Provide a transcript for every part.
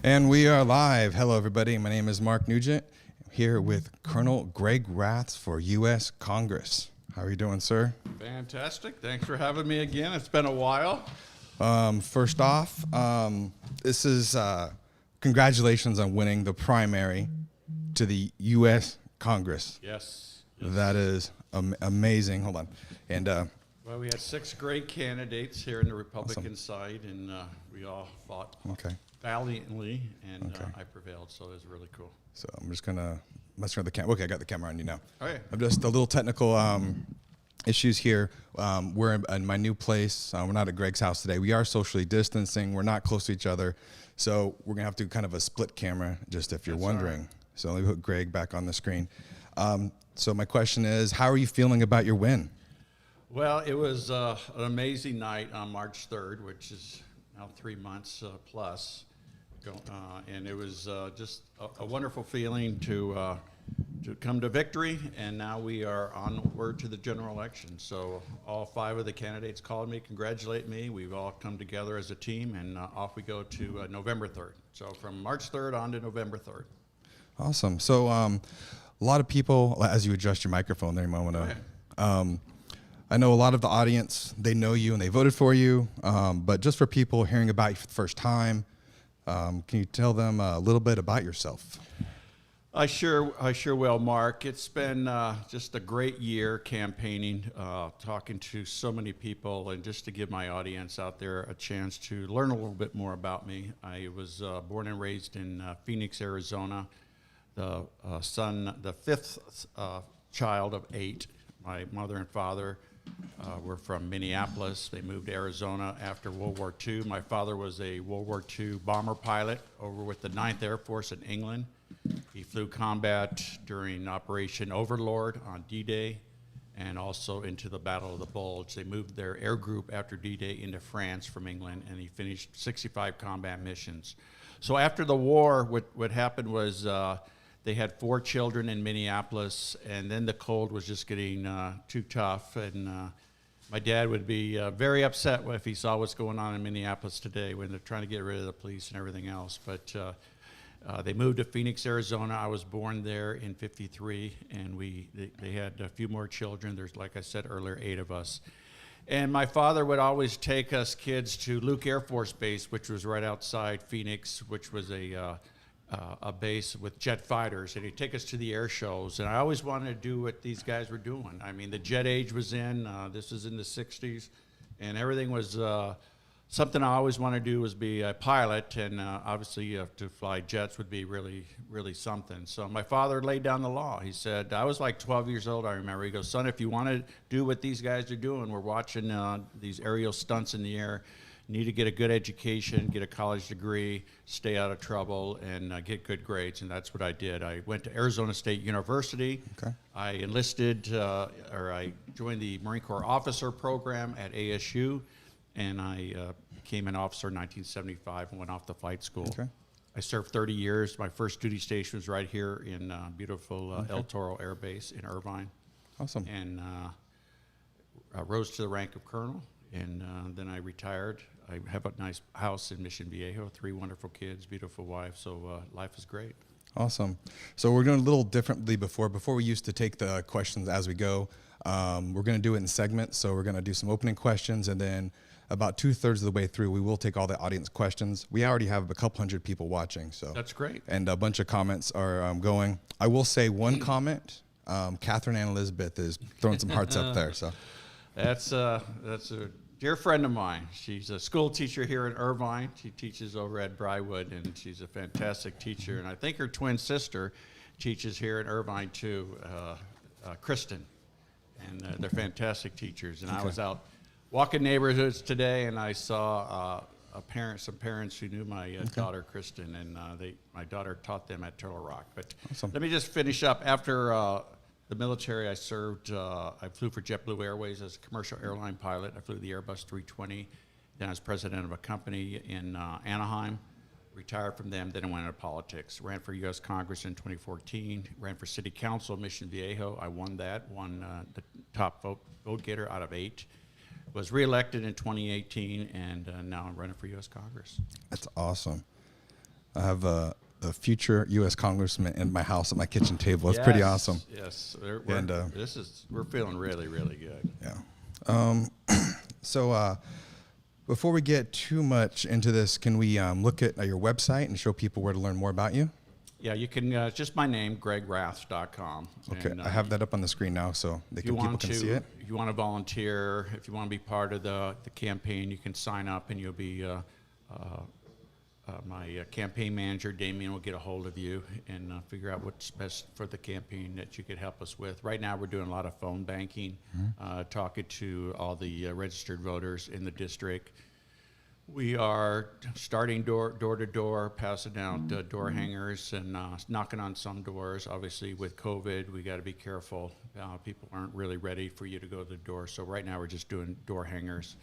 And we are live. Hello, everybody. My name is Mark Newgent. I'm here with Colonel Greg Raths for U.S. Congress. How are you doing, sir? Fantastic. Thanks for having me again. It's been a while. First off, this is congratulations on winning the primary to the U.S. Congress. Yes. That is amazing. Hold on. And well, we had 6 great candidates here in the Republican side, and we all fought valiantly, and I prevailed, so it was really cool. So I'm just going to mess around with the camera. Okay, I got the camera on you now. Okay. I'm just a little technical issues here. We're in my new place. We're not at Greg's house today. We are socially distancing. We're not close to each other. So we're going to have to do kind of a split camera, just if you're wondering. Right. So let me put Greg back on the screen. So my question is, how are you feeling about your win? Well, it was an amazing night on March 3rd, which is now 3 months plus. And it was just a wonderful feeling to come to victory, and now we are onward to the general election. So all 5 of the candidates called me, congratulate me. We've all come together as a team, and off we go to November 3rd. So from March 3rd on to November 3rd. Awesome. So a lot of people, as you adjust your microphone there, you might want to. I know a lot of the audience, they know you and they voted for you, but just for people hearing about you for the first time, can you tell them a little bit about yourself? I sure will, Mark. It's been just a great year campaigning, talking to so many people, and just to give my audience out there a chance to learn a little bit more about me. I was born and raised in Phoenix, Arizona, the 5th child of 8. My mother and father were from Minneapolis. They moved to Arizona after World War II. My father was a World War II bomber pilot over with the 9th Air Force in England. He flew combat during Operation Overlord on D-Day and also into the Battle of the Bulge. They moved their air group after D-Day into France from England, and he finished 65 combat missions. So after the war, what happened was they had 4 children in Minneapolis, and then the cold was just getting too tough, and my dad would be very upset if he saw what's going on in Minneapolis today when they're trying to get rid of the police and everything else. But they moved to Phoenix, Arizona. I was born there in '53, and they had a few more children. There's, like I said earlier, 8 of us. And my father would always take us kids to Luke Air Force Base, which was right outside Phoenix, which was a base with jet fighters, and he'd take us to the air shows, and I always wanted to do what these guys were doing. I mean, the jet age was in, this was in the 60s, and everything was, something I always wanted to do was be a pilot, and obviously to fly jets would be really, really something. So my father laid down the law. He said, I was like 12 years old, I remember. He goes, son, if you want to do what these guys are doing, we're watching these aerial stunts in the air, need to get a good education, get a college degree, stay out of trouble, and get good grades, and that's what I did. I went to Arizona State University. Okay. I enlisted, or I joined the Marine Corps officer program at ASU, and I became an officer in 1975 and went off to flight school. Okay. I served 30 years. My first duty station was right here in beautiful El Toro Air Base in Irvine. Awesome. And I rose to the rank of colonel, and then I retired. I have a nice house in Mission Viejo, 3 wonderful kids, beautiful wife, so life is great. Awesome. So we're doing a little differently before. Before we used to take the questions as we go. We're going to do it in segments, so we're going to do some opening questions, and then about 2/3 of the way through, we will take all the audience questions. We already have a couple hundred people watching. So that's great. And a bunch of comments are going. I will say one comment. Catherine Ann Elizabeth is throwing some hearts up there. So that's a dear friend of mine. She's a school teacher here in Irvine. She teaches over at Brywood, and she's a fantastic teacher. And I think her twin sister teaches here in Irvine too, Kristen. And they're fantastic teachers. And I was out walking neighborhoods today, and I saw some parents who knew my daughter Kristen, and my daughter taught them at Turtle Rock. But let me just finish up. After the military, I served, I flew for JetBlue Airways as a commercial airline pilot. I flew the Airbus 320. Then I was president of a company in Anaheim, retired from them, then I went into politics. Ran for U.S. Congress in 2014, ran for city council in Mission Viejo. I won that, won the top vote getter out of 8. Was reelected in 2018, and now I'm running for U.S. Congress. That's awesome. I have a future U.S. congressman in my house at my kitchen table. It's pretty awesome. Yes, we're feeling really, really good. Yeah. So before we get too much into this, can we look at your website and show people where to learn more about you? Yeah, you can. Just my name, GregRaths.com. Okay, And, I have that up on the screen now, so people can see it. If you want to volunteer, if you want to be part of the campaign, you can sign up, and you'll be my campaign manager, Damien, will get a hold of you and figure out what's best for the campaign that you could help us with. Right now, we're doing a lot of phone banking, talking to all the registered voters in the district. We are starting door to door, passing out door hangers and knocking on some doors. Obviously, with COVID, we got to be careful. People aren't really ready for you to go to the door. So right now, we're just doing door hangers.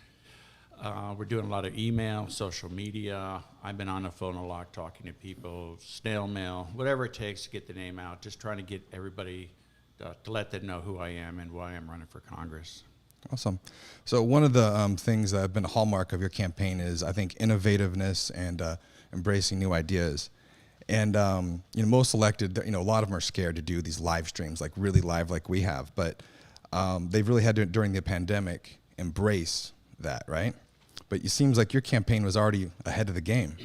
We're doing a lot of email, social media. I've been on the phone a lot talking to people, snail mail, whatever it takes to get the name out, just trying to get everybody to let them know who I am and why I'm running for Congress. Awesome. So one of the things that have been a hallmark of your campaign is, I think, innovativeness and embracing new ideas. And most elected, a lot of them are scared to do these live streams, like really live, like we have. But they've really had to, during the pandemic, embrace that, right? But it seems like your campaign was already ahead of the game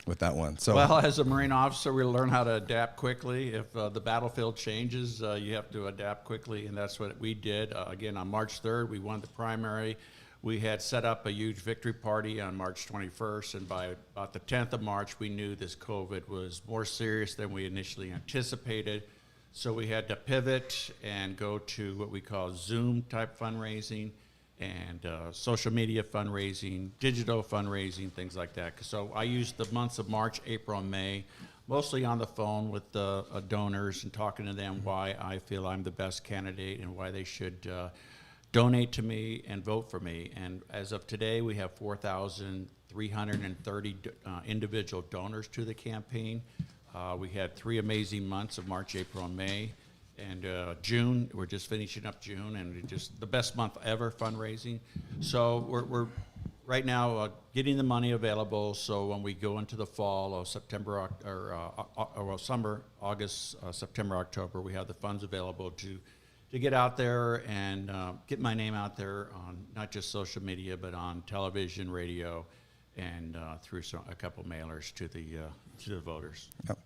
with that one. So, well, as a Marine officer, we learn how to adapt quickly. If the battlefield changes, you have to adapt quickly, and that's what we did. Again, on March 3rd, we won the primary. We had set up a huge victory party on March 21st, and by about the 10th of March, we knew this COVID was more serious than we initially anticipated. So we had to pivot and go to what we call Zoom-type fundraising, and social media fundraising, digital fundraising, things like that. So I used the months of March, April, and May, mostly on the phone with the donors and talking to them why I feel I'm the best candidate and why they should donate to me and vote for me. And as of today, we have 4,330 individual donors to the campaign. We had 3 amazing months of March, April, and May. And June, we're just finishing up June, and just the best month ever fundraising. So we're right now getting the money available. So when we go into the fall of September summer, August, September, October, we have the funds available to get out there and get my name out there on not just social media, but on television, radio, and through a couple mailers to the voters. Yep.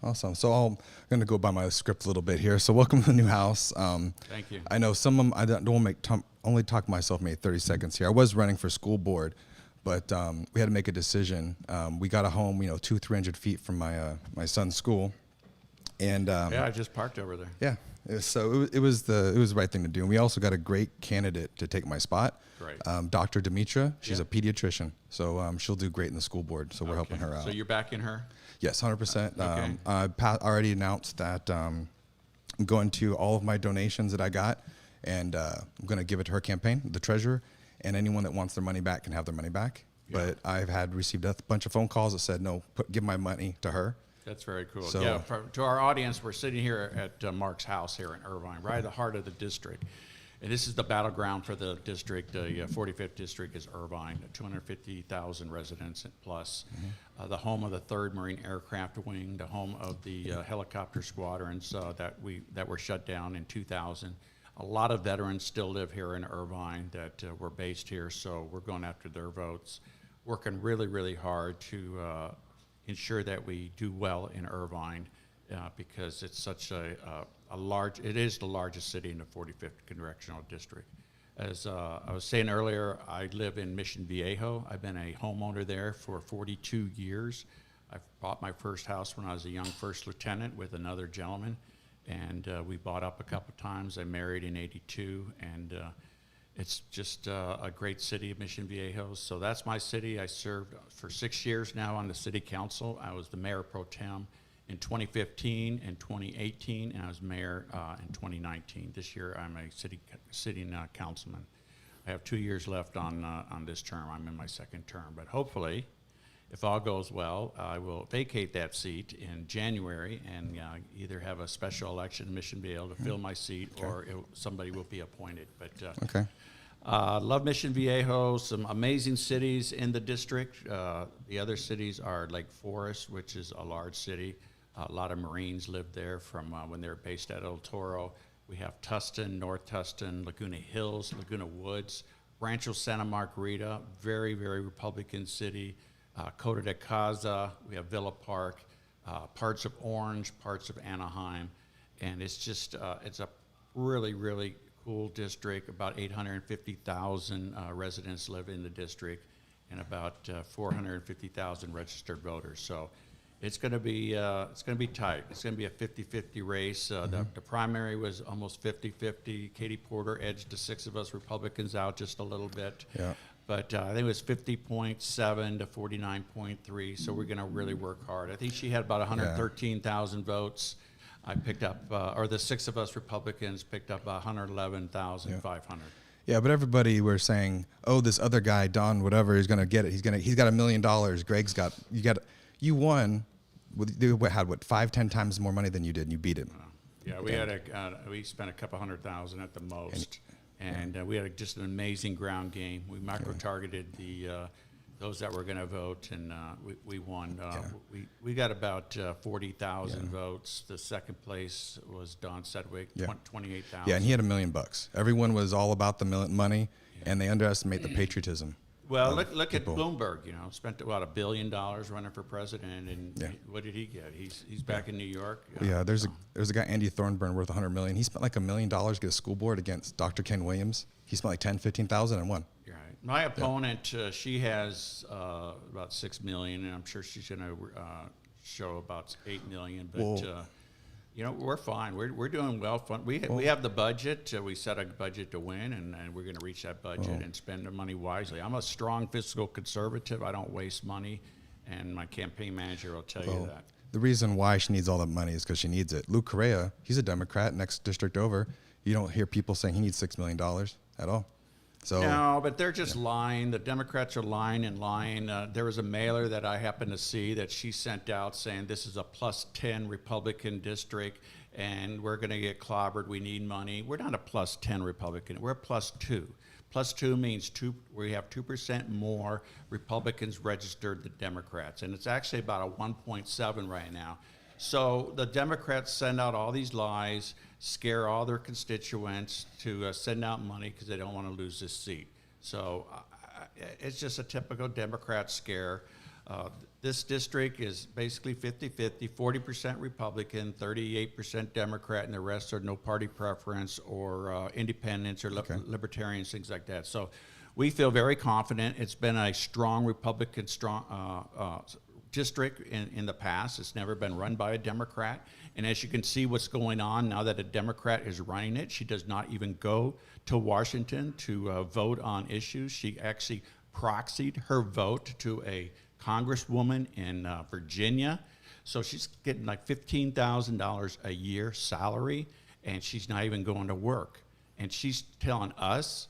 Awesome. So I'm going to go by my script a little bit here. So welcome to the new house. Thank you. I know some of them, I don't want to only talk myself maybe 30 seconds here. I was running for school board, but we had to make a decision. We got a home, 200-300 feet from my son's school. And yeah, I just parked over there. Yeah. So it was the right thing to do. And we also got a great candidate to take my spot. Great. Dr. Demetra. She's a pediatrician. So she'll do great in the school board. So we're helping her out. So you're backing her? Yes, 100%. Okay. I already announced that I'm going to all of my donations that I got, and I'm going to give it to her campaign, the treasurer, and anyone that wants their money back can have their money back. Yeah. But I've received a bunch of phone calls that said, no, give my money to her. That's very cool. So, yeah, to our audience, we're sitting here at Mark's house here in Irvine, right at the heart of the district. And this is the battleground for the district. The 45th district is Irvine, 250,000 residents plus. Mm-hmm. The home of the 3rd Marine Aircraft Wing, the home of the helicopter squadrons that were shut down in 2000. A lot of veterans still live here in Irvine that were based here, so we're going after their votes, working really, really hard to ensure that we do well in Irvine because it's such it is the largest city in the 45th Congressional District. As I was saying earlier, I live in Mission Viejo. I've been a homeowner there for 42 years. I bought my first house when I was a young first lieutenant with another gentleman, and we bought up a couple times. I married in '82, and it's just a great city, Mission Viejo. So that's my city. I served for 6 years now on the city council. I was the mayor pro tem in 2015 and 2018, and I was mayor in 2019. This year, I'm a sitting councilman. I have 2 years left on this term. I'm in my second term, but hopefully, if all goes well, I will vacate that seat in January and either have a special election in Mission Viejo to fill my seat, or somebody will be appointed. But okay. Love Mission Viejo, some amazing cities in the district. The other cities are Lake Forest, which is a large city. A lot of Marines live there from when they were based at El Toro. We have Tustin, North Tustin, Laguna Hills, Laguna Woods, Rancho Santa Margarita, very, very Republican city. Coto de Caza, we have Villa Park, parts of Orange, parts of Anaheim. And it's just, it's a really, really cool district. About 850,000 residents live in the district, and about 450,000 registered voters. So it's going to be tight. It's going to be a 50-50 race. The primary was almost 50-50. Katie Porter edged the six of us Republicans out just a little bit. Yeah. But I think it was 50.7 to 49.3. So we're going to really work hard. I think she had about 113,000 votes. I picked up, or the six of us Republicans picked up 111,500. Yeah, but everybody were saying, oh, this other guy, Don, whatever, is going to get it. He's got $1 million. Greg's got, you won. You had what, 5-10 times more money than you did, and you beat him. Yeah, we spent a couple $100,000 at the most, and we had just an amazing ground game. We micro-targeted those that were going to vote, and we won. We got about 40,000 votes. The second place was Don Sedgwick, 28,000. Yeah, and he had $1 million. Everyone was all about the money, and they underestimate the patriotism. Well, look at Bloomberg. Spent about $1 billion running for president, and what did he get? He's back in New York. There's a guy, Andy Thornburn, worth $100 million. He spent like $1 million to get a school board against Dr. Ken Williams. He spent like $10,000-15,000 and won. Right. My opponent, she has about $6 million, and I'm sure she's going to show about $8 million. But we're fine. We're doing well. We have the budget. We set a budget to win, and we're going to reach that budget and spend the money wisely. I'm a strong fiscal conservative. I don't waste money, and my campaign manager will tell you that. The reason why she needs all that money is because she needs it. Lou Correa, he's a Democrat, next district over. You don't hear people saying he needs $6 million at all. No, but they're just lying. The Democrats are lying and lying. There was a mailer that I happened to see that she sent out saying this is a +10 Republican district and we're going to get clobbered. We need money. We're not a +10 Republican. We're a +2. +2 means we have 2% more Republicans registered than Democrats, and it's actually about a 1.7 right now. So the Democrats send out all these lies, scare all their constituents to send out money because they don't want to lose this seat. So it's just a typical Democrat scare. This district is basically 50-50, 40% Republican, 38% Democrat, and the rest are no party preference or independents or libertarians, things like that. So we feel very confident. It's been a strong Republican district in the past. It's never been run by a Democrat. And as you can see what's going on now that a Democrat is running it, she does not even go to Washington to vote on issues. She actually proxied her vote to a congresswoman in Virginia. So she's getting like $15,000 a year salary, and she's not even going to work. And she's telling us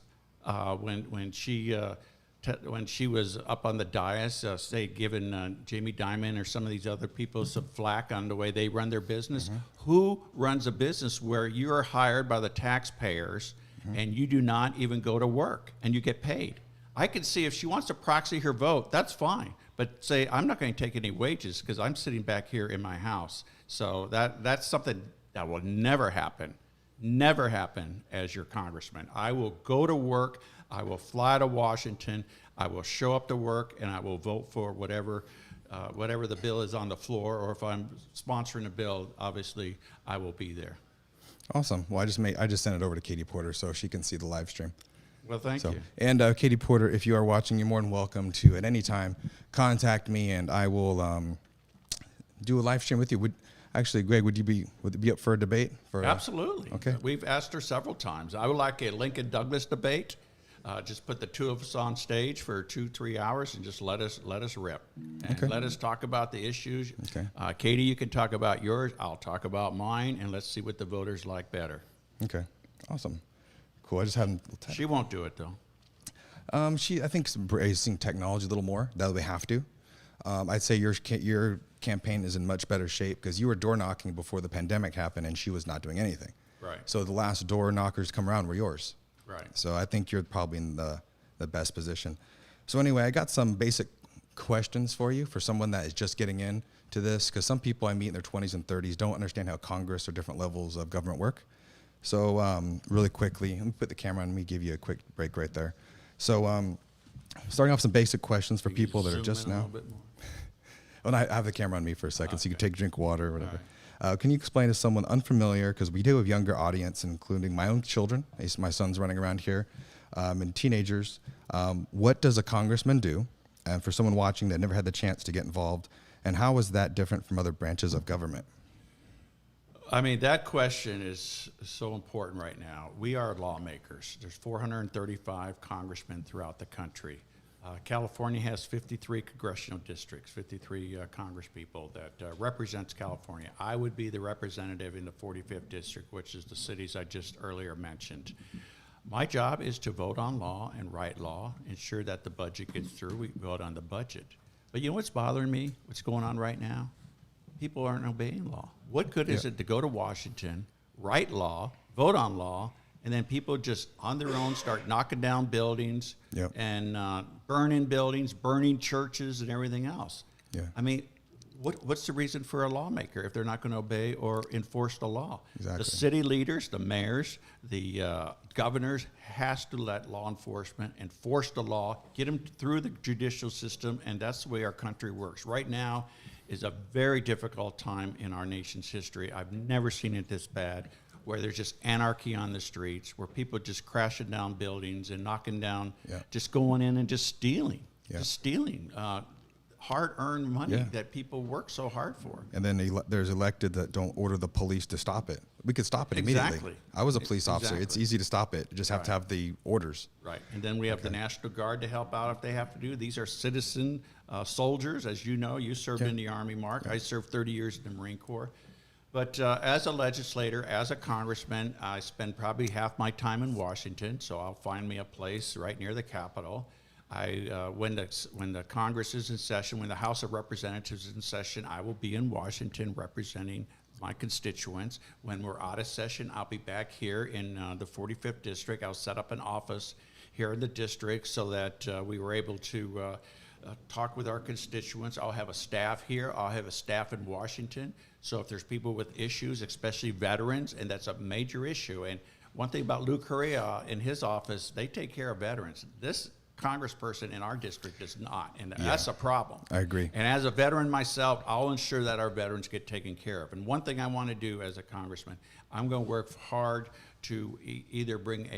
when she was up on the dais, say, giving Jamie Dimon or some of these other people some flack on the way they run their business. Who runs a business where you are hired by the taxpayers and you do not even go to work and you get paid? I could see if she wants to proxy her vote, that's fine. But say, I'm not going to take any wages because I'm sitting back here in my house. So that's something that will never happen as your congressman. I will go to work. I will fly to Washington. I will show up to work, and I will vote for whatever the bill is on the floor. Or if I'm sponsoring a bill, obviously I will be there. Awesome. Well, I just sent it over to Katie Porter so she can see the live stream. Well, thank you. And Katie Porter, if you are watching, you're more than welcome to at any time contact me, and I will do a live stream with you. Actually, Greg, would it be up for a debate? Absolutely. Okay. We've asked her several times. I would like a Lincoln Douglas debate. Just put the two of us on stage for 2-3 hours and just let us rip and let us talk about the issues. Okay. Katie, you can talk about yours. I'll talk about mine, and let's see what the voters like better. Okay. Awesome. Cool. I just haven't. She won't do it though. I think embracing technology a little more. That we have to. I'd say your campaign is in much better shape because you were door knocking before the pandemic happened, and she was not doing anything. Right. So the last door knockers come around were yours. Right. So I think you're probably in the best position. So anyway, I got some basic questions for you for someone that is just getting into this, because some people I meet in their 20s and 30s don't understand how Congress or different levels of government work. So really quickly, let me put the camera on me, give you a quick break right there. So starting off some basic questions for people that are just now. Well, I have the camera on me for a second, so you can take a drink of water or whatever. Right. Can you explain to someone unfamiliar, because we do have younger audience, including my own children, my son's running around here, and teenagers, what does a congressman do? And for someone watching that never had the chance to get involved, and how is that different from other branches of government? I mean, that question is so important right now. We are lawmakers. There's 435 congressmen throughout the country. California has 53 congressional districts, 53 congresspeople that represents California. I would be the representative in the 45th district, which is the cities I just earlier mentioned. My job is to vote on law and write law, ensure that the budget gets through. We vote on the budget. But you know what's bothering me? What's going on right now? People aren't obeying law. What good is it to go to Washington, write law, vote on law, and then people just on their own start knocking down buildings and burning buildings, burning churches and everything else? Yeah. I mean, what's the reason for a lawmaker if they're not going to obey or enforce the law? Exactly. The city leaders, the mayors, the governors has to let law enforcement enforce the law, get them through the judicial system, and that's the way our country works. Right now is a very difficult time in our nation's history. I've never seen it this bad, where there's just anarchy on the streets, where people just crashing down buildings and knocking down, just going in and just stealing, hard-earned money that people work so hard for. And then there's elected that don't order the police to stop it. We could stop it immediately. I was a police officer. It's easy to stop it. You just have to have the orders. Right. And then we have the National Guard to help out if they have to do. These are citizen soldiers. As you know, you served in the Army, Mark. I served 30 years in the Marine Corps. But as a legislator, as a congressman, I spend probably half my time in Washington, so I'll find me a place right near the Capitol. When the Congress is in session, when the House of Representatives is in session, I will be in Washington representing my constituents. When we're out of session, I'll be back here in the 45th district. I'll set up an office here in the district so that we were able to talk with our constituents. I'll have a staff here. I'll have a staff in Washington. So if there's people with issues, especially veterans, and that's a major issue. And one thing about Lou Correa in his office, they take care of veterans. This congressperson in our district does not, and that's a problem. I agree. And as a veteran myself, I'll ensure that our veterans get taken care of. And one thing I want to do as a congressman, I'm going to work hard to either bring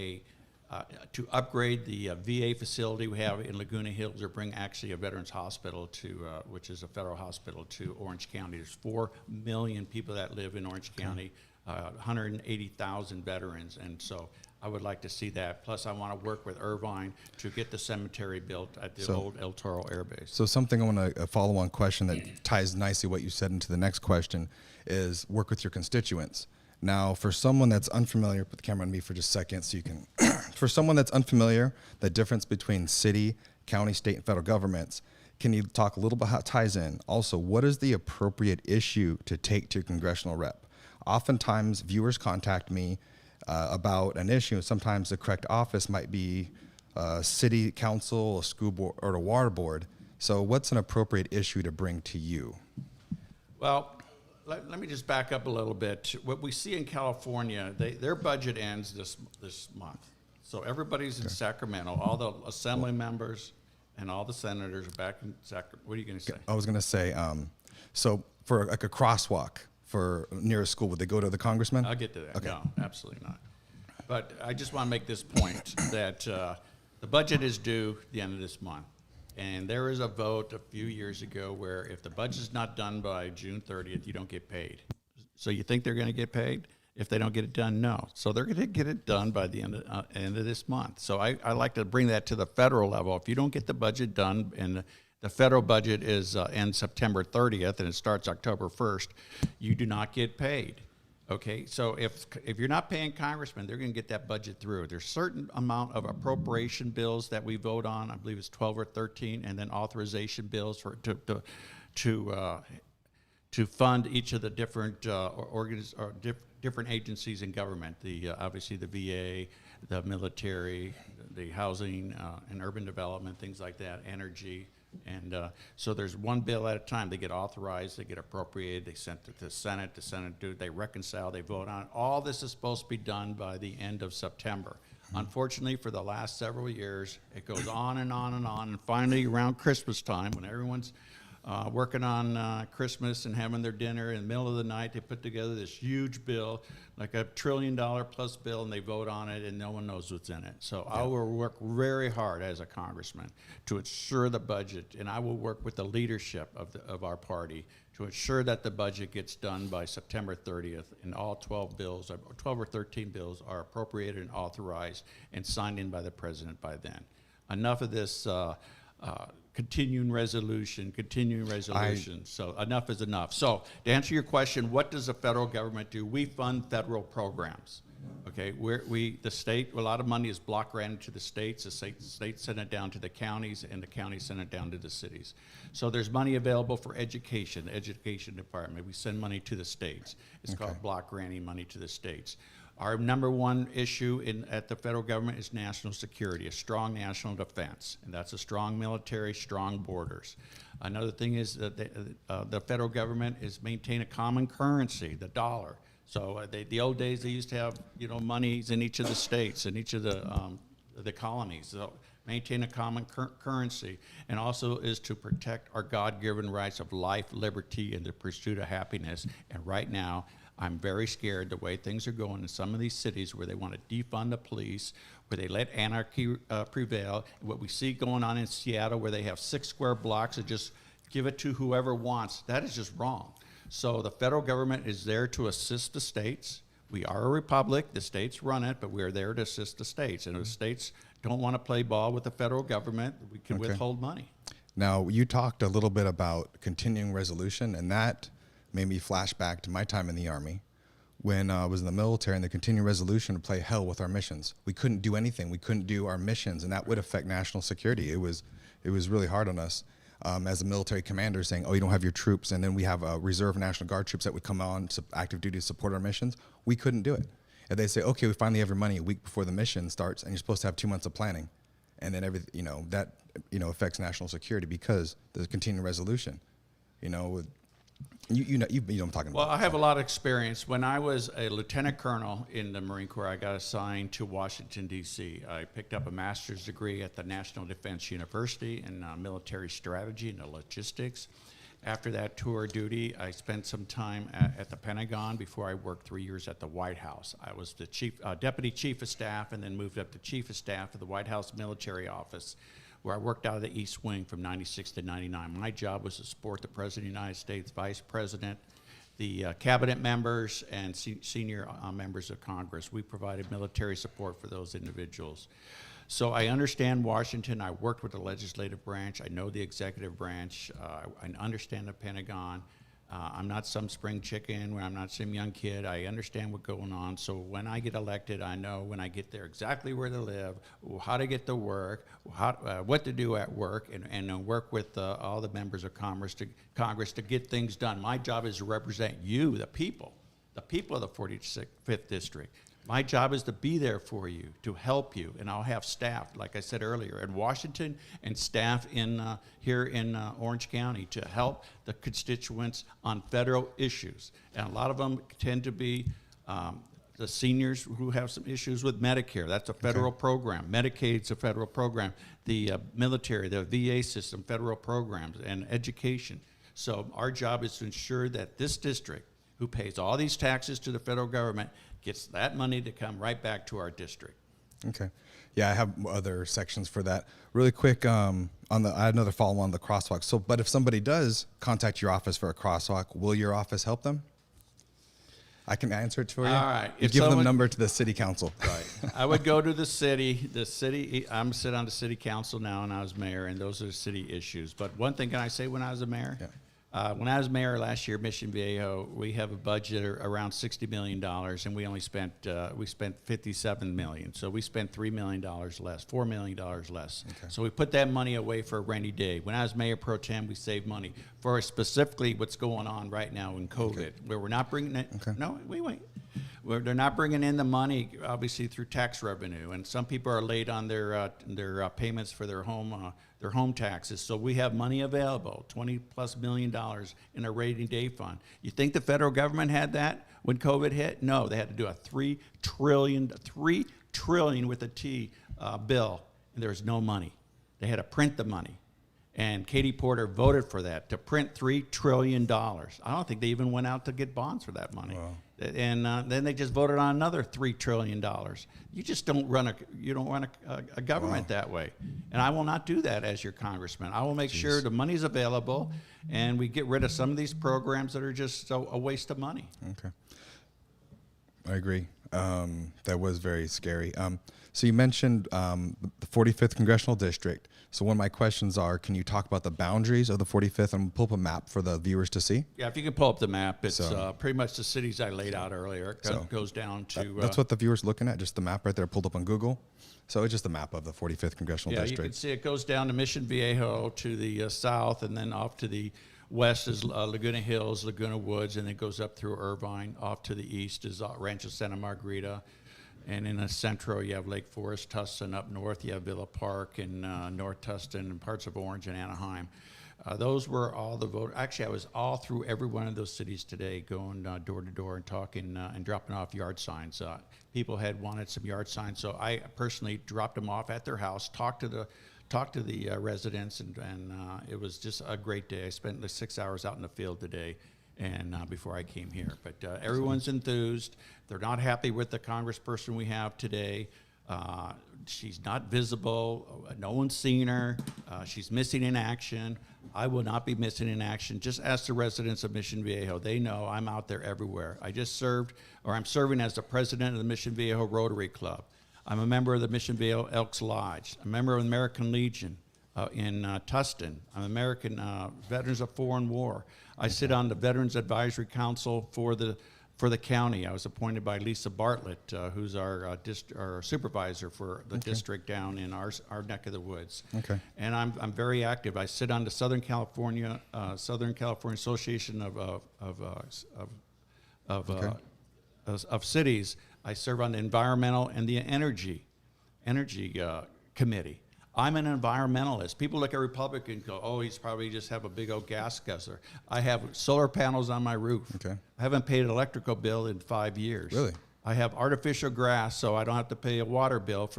to upgrade the VA facility we have in Laguna Hills, or bring actually a veterans hospital to, which is a federal hospital, to Orange County. There's 4 million people that live in Orange County, 180,000 veterans, and so I would like to see that. Plus, I want to work with Irvine to get the cemetery built at the old El Toro Air Base. So something I want to follow on question that ties nicely what you said into the next question is work with your constituents. Now, for someone that's unfamiliar, put the camera on me for just a second so you can, for someone that's unfamiliar, the difference between city, county, state, and federal governments, can you talk a little bit how it ties in? Also, what is the appropriate issue to take to your congressional rep? Oftentimes, viewers contact me about an issue. Sometimes the correct office might be city council, a school board, or a water board. So what's an appropriate issue to bring to you? Well, let me just back up a little bit. What we see in California, their budget ends this month. So everybody's in Sacramento. All the assembly members and all the senators are back in Sacramento. What are you going to say? I was going to say, so for like a crosswalk for near a school, would they go to the congressman? I'll get to that. Okay. No, absolutely not. But I just want to make this point that the budget is due the end of this month. And there is a vote a few years ago where if the budget's not done by June 30th, you don't get paid. So you think they're going to get paid? If they don't get it done, no. So they're going to get it done by the end of this month. So I like to bring that to the federal level. If you don't get the budget done, and the federal budget is ends September 30th and it starts October 1st, you do not get paid. Okay, so if you're not paying congressmen, they're going to get that budget through. There's a certain amount of appropriation bills that we vote on. I believe it's 12 or 13, and then authorization bills to to fund each of the different different agencies in government. Obviously the VA, the military, the housing and urban development, things like that, energy. And so there's one bill at a time. They get authorized, they get appropriated, they send it to the Senate they reconcile, they vote on it. All this is supposed to be done by the end of September. Unfortunately, for the last several years, it goes on and on and on, and finally around Christmas time, when everyone's working on Christmas and having their dinner, in the middle of the night, they put together this huge bill, like $1 trillion plus bill, and they vote on it, and no one knows what's in it. So I will work very hard as a congressman to ensure the budget, and I will work with the leadership of our party to ensure that the budget gets done by September 30th, and all 12 or 13 bills are appropriated and authorized and signed in by the president by then. Enough of this continuing resolution. So enough is enough. So to answer your question, what does the federal government do? We fund federal programs. Okay, the state, a lot of money is block granted to the states. The states send it down to the counties, and the counties send it down to the cities. So there's money available for education, the education department. We send money to the states. It's called block granting money to the states. Our number one issue at the federal government is national security, a strong national defense, and that's a strong military, strong borders. Another thing is that the federal government is maintain a common currency, the dollar. So the old days, they used to have, monies in each of the states and each of the colonies. So maintain a common currency, and also is to protect our God-given rights of life, liberty, and the pursuit of happiness. And right now, I'm very scared the way things are going in some of these cities where they want to defund the police, where they let anarchy prevail. What we see going on in Seattle, where they have 6 square blocks and just give it to whoever wants, that is just wrong. So the federal government is there to assist the states. We are a republic, the states run it, but we're there to assist the states. And if the states don't want to play ball with the federal government, we can withhold money. Now, you talked a little bit about continuing resolution, and that made me flash back to my time in the Army when I was in the military, and the continuing resolution would play hell with our missions. We couldn't do anything. We couldn't do our missions, and that would affect national security. It was really hard on us. As a military commander saying, oh, you don't have your troops, and then we have reserve National Guard troops that would come on to active duty to support our missions. We couldn't do it. If they say, okay, we finally have your money a week before the mission starts, and you're supposed to have 2 months of planning, and then that affects national security because there's a continuing resolution. You know what I'm talking about. Well, I have a lot of experience. When I was a lieutenant colonel in the Marine Corps, I got assigned to Washington, D.C. I picked up a master's degree at the National Defense University in military strategy and logistics. After that tour of duty, I spent some time at the Pentagon before I worked 3 years at the White House. I was the deputy chief of staff, and then moved up to chief of staff of the White House military office, where I worked out of the East Wing from 96 to 99. My job was to support the President of the United States, Vice President, the cabinet members, and senior members of Congress. We provided military support for those individuals. So I understand Washington. I worked with the legislative branch. I know the executive branch. I understand the Pentagon. I'm not some spring chicken, I'm not some young kid. I understand what's going on. So when I get elected, I know when I get there exactly where to live, how to get to work, what to do at work, and work with all the members of Congress to get things done. My job is to represent you, the people of the 45th District. My job is to be there for you, to help you, and I'll have staff, like I said earlier, in Washington, and staff here in Orange County to help the constituents on federal issues. And a lot of them tend to be the seniors who have some issues with Medicare. That's a federal program. Medicaid's a federal program. The military, the VA system, federal programs, and education. So our job is to ensure that this district, who pays all these taxes to the federal government, gets that money to come right back to our district. Okay. Yeah, I have other sections for that. Really quick, I had another follow on the crosswalk. So, but if somebody does contact your office for a crosswalk, will your office help them? I can answer it for you. All right. You give them number to the city council. Right. I would go to the city. I'm sitting on the city council now, and I was mayor, and those are the city issues. But one thing can I say when I was a mayor? Yeah. When I was mayor last year, Mission Viejo, we have a budget around $60 million, and we only spent $57 million. So we spent $3 million less, $4 million less. Okay. So we put that money away for a rainy day. When I was mayor pro tem, we saved money for specifically what's going on right now in COVID, where we're not bringing it. Okay. No, wait. They're not bringing in the money, obviously, through tax revenue, and some people are late on their payments for their home taxes. So we have money available, $20+ million in a rainy day fund. You think the federal government had that when COVID hit? No, they had to do a $3 trillion with a T bill, and there was no money. They had to print the money. And Katie Porter voted for that, to print $3 trillion. I don't think they even went out to get bonds for that money. Wow. And then they just voted on another $3 trillion. You just don't run a government that way. And I will not do that as your congressman. I will make sure the money's available, and we get rid of some of these programs that are just a waste of money. Okay, I agree. That was very scary. So you mentioned the 45th Congressional District. So one of my questions are, can you talk about the boundaries of the 45th and pull up a map for the viewers to see? Yeah, if you can pull up the map, it's pretty much the cities I laid out earlier. It goes down to... That's what the viewer's looking at, just the map right there pulled up on Google. So it's just a map of the 45th Congressional District. Yeah, you can see it goes down to Mission Viejo to the south, and then off to the west is Laguna Hills, Laguna Woods, and it goes up through Irvine. Off to the east is Rancho Santa Margarita. And in the centro, you have Lake Forest, Tustin. Up north, you have Villa Park and North Tustin and parts of Orange and Anaheim. Those were all the voters. Actually, I was all through every one of those cities today, going door to door and talking and dropping off yard signs. People had wanted some yard signs, so I personally dropped them off at their house, talked to the residents, and it was just a great day. I spent the 6 hours out in the field today. And before I came here, but everyone's enthused. They're not happy with the congressperson we have today. She's not visible. No one's seen her. She's missing in action. I will not be missing in action. Just ask the residents of Mission Viejo. They know I'm out there everywhere. I'm serving as the president of the Mission Viejo Rotary Club. I'm a member of the Mission Viejo Elks Lodge. I'm a member of the American Legion in Tustin. I'm American Veterans of Foreign War. I sit on the Veterans Advisory Council for the county. I was appointed by Lisa Bartlett, who's our supervisor for the district down in our neck of the woods. Okay. And I'm very active. I sit on the Southern California Association of Cities. I serve on the environmental and the energy committee. I'm an environmentalist. People look at Republicans and go, oh, he's probably just have a big old gas guzzler. I have solar panels on my roof. Okay. I haven't paid an electrical bill in 5 years. Really? I have artificial grass, so I don't have to pay a water bill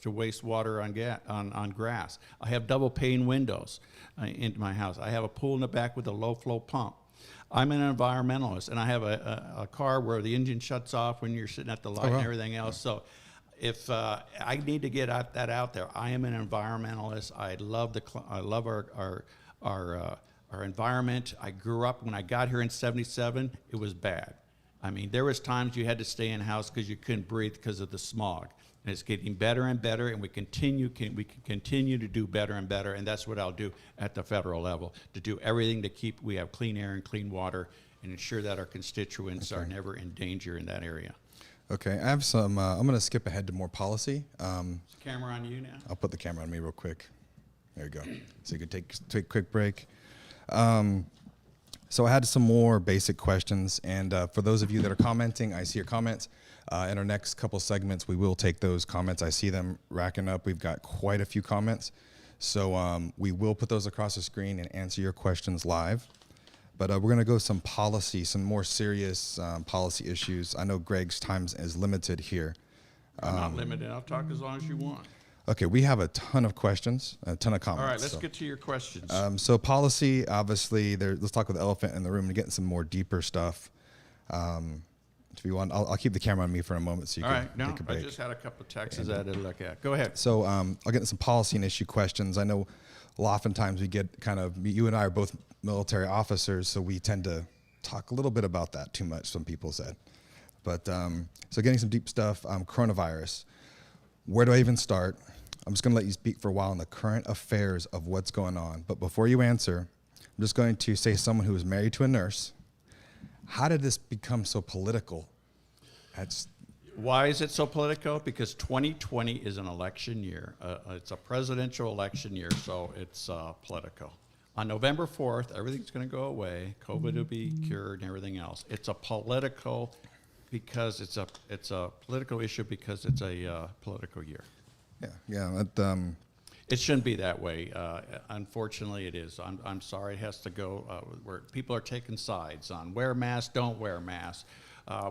to waste water on grass. I have double pane windows into my house. I have a pool in the back with a low flow pump. I'm an environmentalist, and I have a car where the engine shuts off when you're sitting at the light and everything else. So if I need to get that out there, I am an environmentalist. I love our environment. I grew up, when I got here in '77, it was bad. I mean, there was times you had to stay in house because you couldn't breathe because of the smog. And it's getting better and better, and we can continue to do better and better, and that's what I'll do at the federal level, to do everything to we have clean air and clean water and ensure that our constituents are never in danger in that area. Okay, I have some, I'm going to skip ahead to more policy. Is the camera on you now? I'll put the camera on me real quick. There you go. So you could take a quick break. So I had some more basic questions, and for those of you that are commenting, I see your comments. In our next couple segments, we will take those comments. I see them racking up. We've got quite a few comments. So we will put those across the screen and answer your questions live. But we're going to go some more serious policy issues. I know Greg's time is limited here. I'm not limited. I'll talk as long as you want. Okay, we have a ton of questions, a ton of comments. All right, let's get to your questions. So policy, obviously, let's talk with the elephant in the room and get some more deeper stuff. If you want, I'll keep the camera on me for a moment so you can take a break. I just had a couple of texts I had to look at. Go ahead. So I'll get into some policy and issue questions. I know oftentimes we get you and I are both military officers, so we tend to talk a little bit about that too much, some people said. But so getting some deep stuff, coronavirus. Where do I even start? I'm just going to let you speak for a while on the current affairs of what's going on. But before you answer, I'm just going to say someone who was married to a nurse. How did this become so political? Why is it so political? Because 2020 is an election year. It's a presidential election year, so it's political. On November 4th, everything's going to go away. COVID will be cured and everything else. It's a political because it's a political issue because it's a political year. Yeah. It shouldn't be that way. Unfortunately, it is. I'm sorry. It has to go where people are taking sides on wear masks, don't wear masks.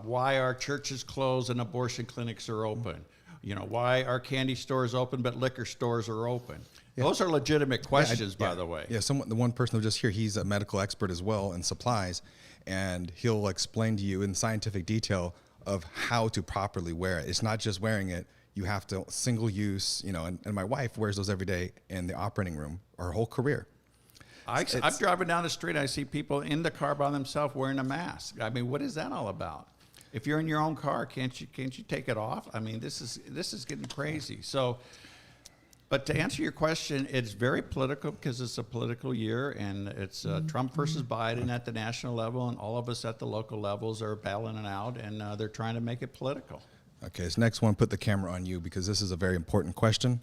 Why are churches closed and abortion clinics are open? You know, why are candy stores open but liquor stores are open? Yeah. Those are legitimate questions, by the way. Yeah, the one person who was just here, he's a medical expert as well in supplies, and he'll explain to you in scientific detail of how to properly wear it. It's not just wearing it. You have to single use, you know, and my wife wears those every day in the operating room her whole career. I'm driving down the street, I see people in the car by themselves wearing a mask. I mean, what is that all about? If you're in your own car, can't you take it off? I mean, this is getting crazy. So, but to answer your question, it's very political because it's a political year, and it's Trump versus Biden at the national level, and all of us at the local levels are battling it out, and they're trying to make it political. Okay, so next one, put the camera on you because this is a very important question.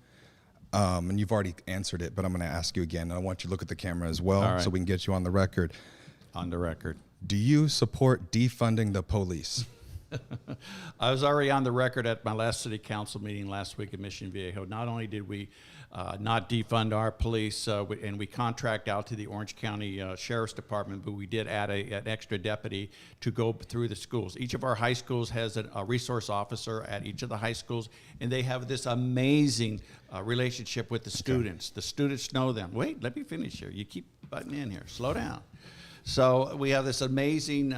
And you've already answered it, but I'm going to ask you again. I want you to look at the camera as well so we can get you on the record. On the record. Do you support defunding the police? I was already on the record at my last city council meeting last week in Mission Viejo. Not only did we not defund our police, and we contract out to the Orange County Sheriff's Department, but we did add an extra deputy to go through the schools. Each of our high schools has a resource officer at each of the high schools, and they have this amazing relationship with the students. The students know them. Wait, let me finish here. You keep butting in here. Slow down. So we have this amazing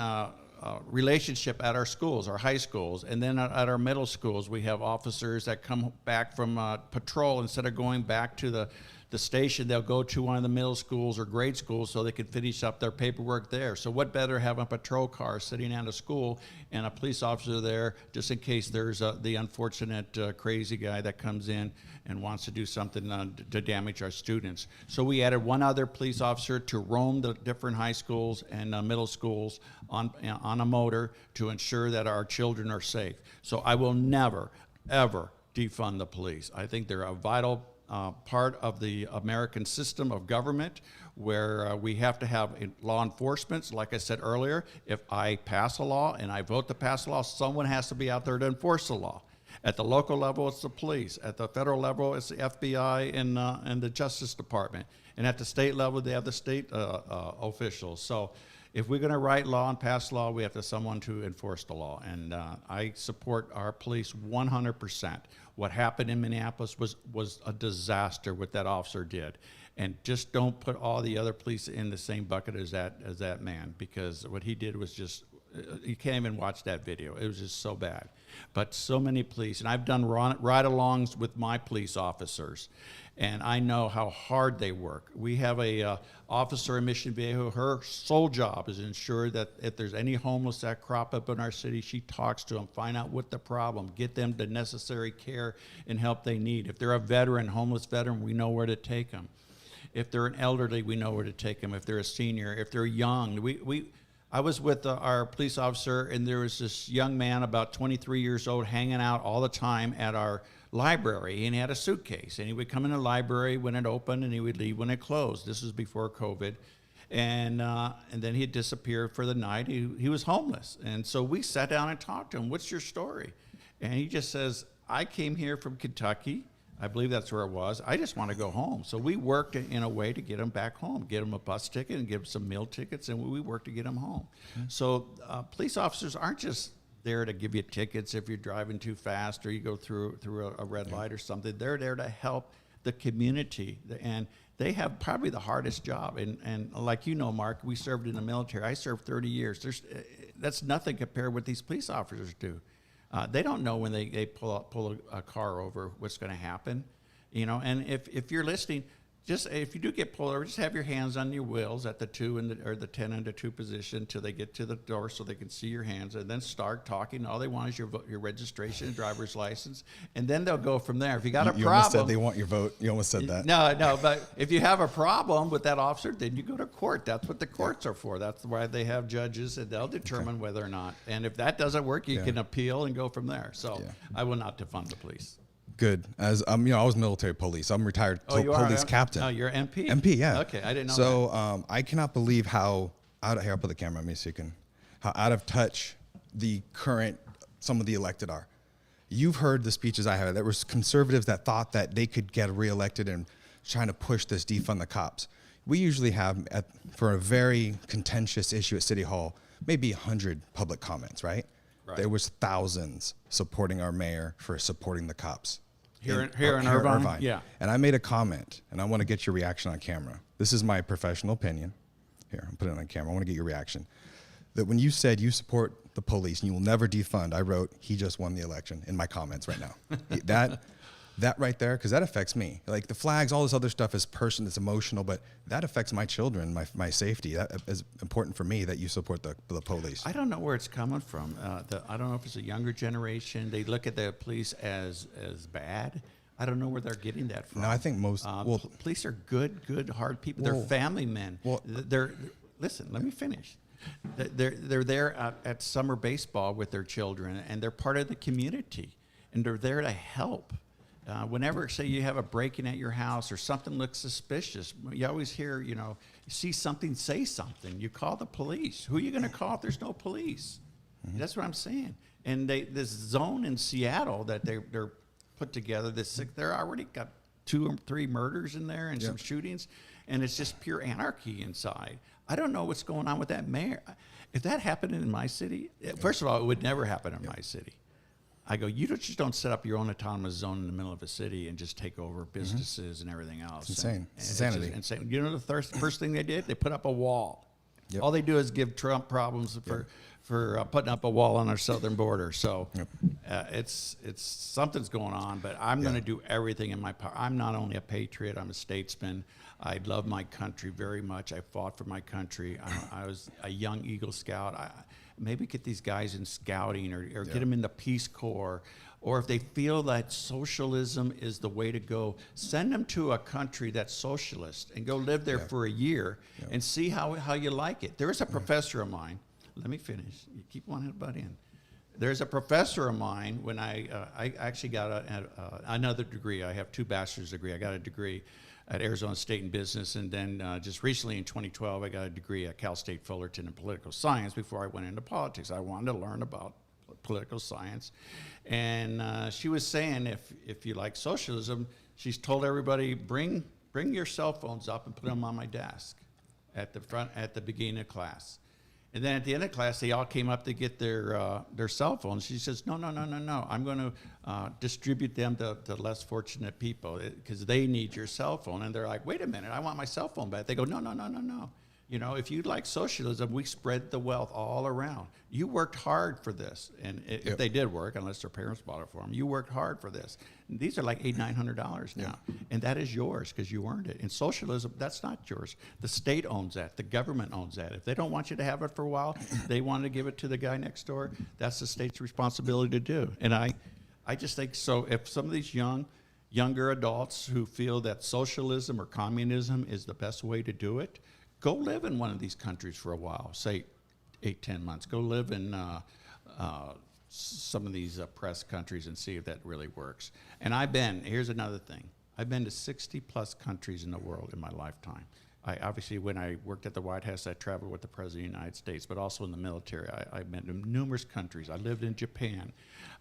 relationship at our schools, our high schools, and then at our middle schools, we have officers that come back from patrol. Instead of going back to the station, they'll go to one of the middle schools or grade schools so they can finish up their paperwork there. So what better have a patrol car sitting at a school and a police officer there just in case there's the unfortunate crazy guy that comes in and wants to do something to damage our students. So we added one other police officer to roam the different high schools and middle schools on a motor to ensure that our children are safe. So I will never, ever defund the police. I think they're a vital part of the American system of government where we have to have law enforcement. Like I said earlier, if I pass a law and I vote to pass a law, someone has to be out there to enforce the law. At the local level, it's the police. At the federal level, it's the FBI and the Justice Department. And at the state level, they have the state officials. So if we're going to write law and pass law, we have to have someone to enforce the law. And I support our police 100%. What happened in Minneapolis was a disaster what that officer did. And just don't put all the other police in the same bucket as that man, because what he did was just, you can't even watch that video. It was just so bad. But so many police, and I've done ride-alongs with my police officers, and I know how hard they work. We have a officer in Mission Viejo. Her sole job is to ensure that if there's any homeless that crop up in our city, she talks to them, find out what the problem, get them the necessary care and help they need. If they're a veteran, homeless veteran, we know where to take them. If they're an elderly, we know where to take them. If they're a senior, if they're young, I was with our police officer, and there was this young man about 23 years old hanging out all the time at our library, and he had a suitcase, and he would come in the library when it opened, and he would leave when it closed. This was before COVID, and then he'd disappear for the night. He was homeless, and so we sat down and talked to him. What's your story? And he just says, I came here from Kentucky. I believe that's where it was. I just want to go home. So we worked in a way to get him back home, get him a bus ticket and give him some meal tickets, and we worked to get him home. Mm-hmm. So police officers aren't just there to give you tickets if you're driving too fast or you go through a red light or something. They're there to help the community, and they have probably the hardest job. And like you know, Mark, we served in the military. I served 30 years. That's nothing compared to what these police officers do. They don't know when they pull a car over what's going to happen, you know. And if you're listening, just if you do get pulled over, just have your hands on your wheels at the 2 or the 10 and the 2 position till they get to the door so they can see your hands, and then start talking. All they want is your registration and driver's license, and then they'll go from there. If you got a problem, almost said they want your vote. You almost said that. No, but if you have a problem with that officer, then you go to court. That's what the courts are for. That's why they have judges, and they'll determine whether or not. And if that doesn't work, you can appeal and go from there. So I will not defund the police. Good. As I was military police. I'm retired police captain. Oh, you're MP? MP, yeah. Okay, I didn't know so, that. I cannot believe how here, I'll put the camera on me so you can, how out of touch some of the elected are. You've heard the speeches I had. There was conservatives that thought that they could get reelected and trying to push this defund the cops. We usually have, for a very contentious issue at City Hall, maybe 100 public comments, right? There was thousands supporting our mayor for supporting the cops. Here in Irvine? Yeah. And I made a comment, and I want to get your reaction on camera. This is my professional opinion. Here, I'm putting it on camera. I want to get your reaction. That when you said you support the police and you will never defund, I wrote, he just won the election in my comments right now. That right there, because that affects me. Like the flags, all this other stuff is personal, it's emotional, but that affects my children, my safety. That is important for me that you support the police. I don't know where it's coming from. I don't know if it's a younger generation. They look at the police as bad. I don't know where they're getting that from. No, I think most police are good, hard people. They're family men. Listen, let me finish. They're there at summer baseball with their children, and they're part of the community, and they're there to help. Whenever, say, you have a break-in at your house or something looks suspicious, you always hear, you see something, say something. You call the police. Who are you going to call if there's no police? Mm-hmm. That's what I'm saying. And this zone in Seattle that they're put together, they're already got 2 or 3 murders in there and some shootings, and it's just pure anarchy inside. I don't know what's going on with that mayor. If that happened in my city, first of all, it would never happen in my city. I go, you just don't set up your own autonomous zone in the middle of a city and just take over businesses and everything else. It's insane. It's insanity. Insane. You know the first thing they did? They put up a wall. Yep. All they do is give Trump problems for putting up a wall on our southern border. So it's something's going on, but I'm going to do everything in my power. I'm not only a patriot, I'm a statesman. I love my country very much. I fought for my country. I was a young Eagle Scout. Maybe get these guys in scouting or get them in the Peace Corps. Or if they feel that socialism is the way to go, send them to a country that's socialist and go live there for a year and see how you like it. There is a professor of mine. Let me finish. You keep wanting to butt in. There's a professor of mine when I actually got another degree. I have 2 bachelor's degrees. I got a degree at Arizona State in business, and then just recently in 2012, I got a degree at Cal State Fullerton in political science before I went into politics. I wanted to learn about political science, and she was saying if you like socialism, she's told everybody bring your cell phones up and put them on my desk at the beginning of class. And then at the end of class, they all came up to get their cell phones. She says, no. I'm going to distribute them to less fortunate people because they need your cell phone. And they're like, wait a minute, I want my cell phone back. They go, no. You know, if you like socialism, we spread the wealth all around. You worked hard for this. And if they did work, unless their parents bought it for them, you worked hard for this. And these are like $800-900 now. And that is yours because you earned it. In socialism, that's not yours. The state owns that. The government owns that. If they don't want you to have it for a while, they want to give it to the guy next door, that's the state's responsibility to do. And I just think so if some of these younger adults who feel that socialism or communism is the best way to do it, go live in one of these countries for a while, say 8-10 months. Go live in some of these oppressed countries and see if that really works. And here's another thing. I've been to 60-plus countries in the world in my lifetime. Obviously, when I worked at the White House, I traveled with the President of the United States, but also in the military. I've been to numerous countries. I lived in Japan.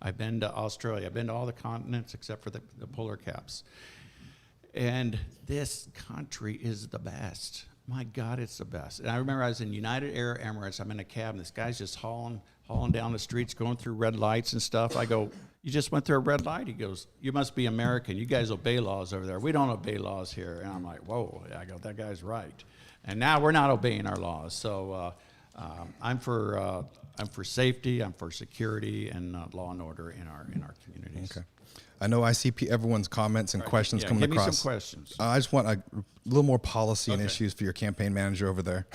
I've been to Australia. I've been to all the continents except for the polar caps. And this country is the best. My God, it's the best. And I remember I was in United Arab Emirates. I'm in a cab, and this guy's just hauling down the streets, going through red lights and stuff. I go, you just went through a red light? He goes, you must be American. You guys obey laws over there. We don't obey laws here. And I'm like, whoa. I go, that guy's right. And now we're not obeying our laws. So I'm for I'm for safety, I'm for security and law and order in our communities. Okay. I know I see everyone's comments and questions coming give across. me some questions. I just want a little more policy and Okay. issues for your campaign manager over there.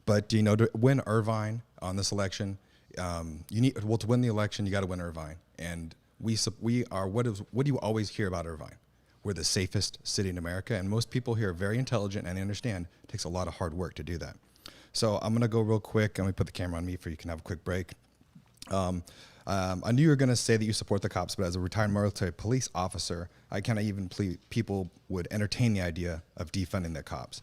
But do you know, to win Irvine on this election, you need, well, to win the election, you got to win Irvine. And we are, what do you always hear about Irvine? We're the safest city in America, and most people here are very intelligent and they understand it takes a lot of hard work to do that. So I'm gonna go real quick. I'm gonna put the camera on me for you can have a quick break. I knew you were gonna say that you support the cops, but as a retired military police officer, I kind of even plead people would entertain the idea of defunding the cops,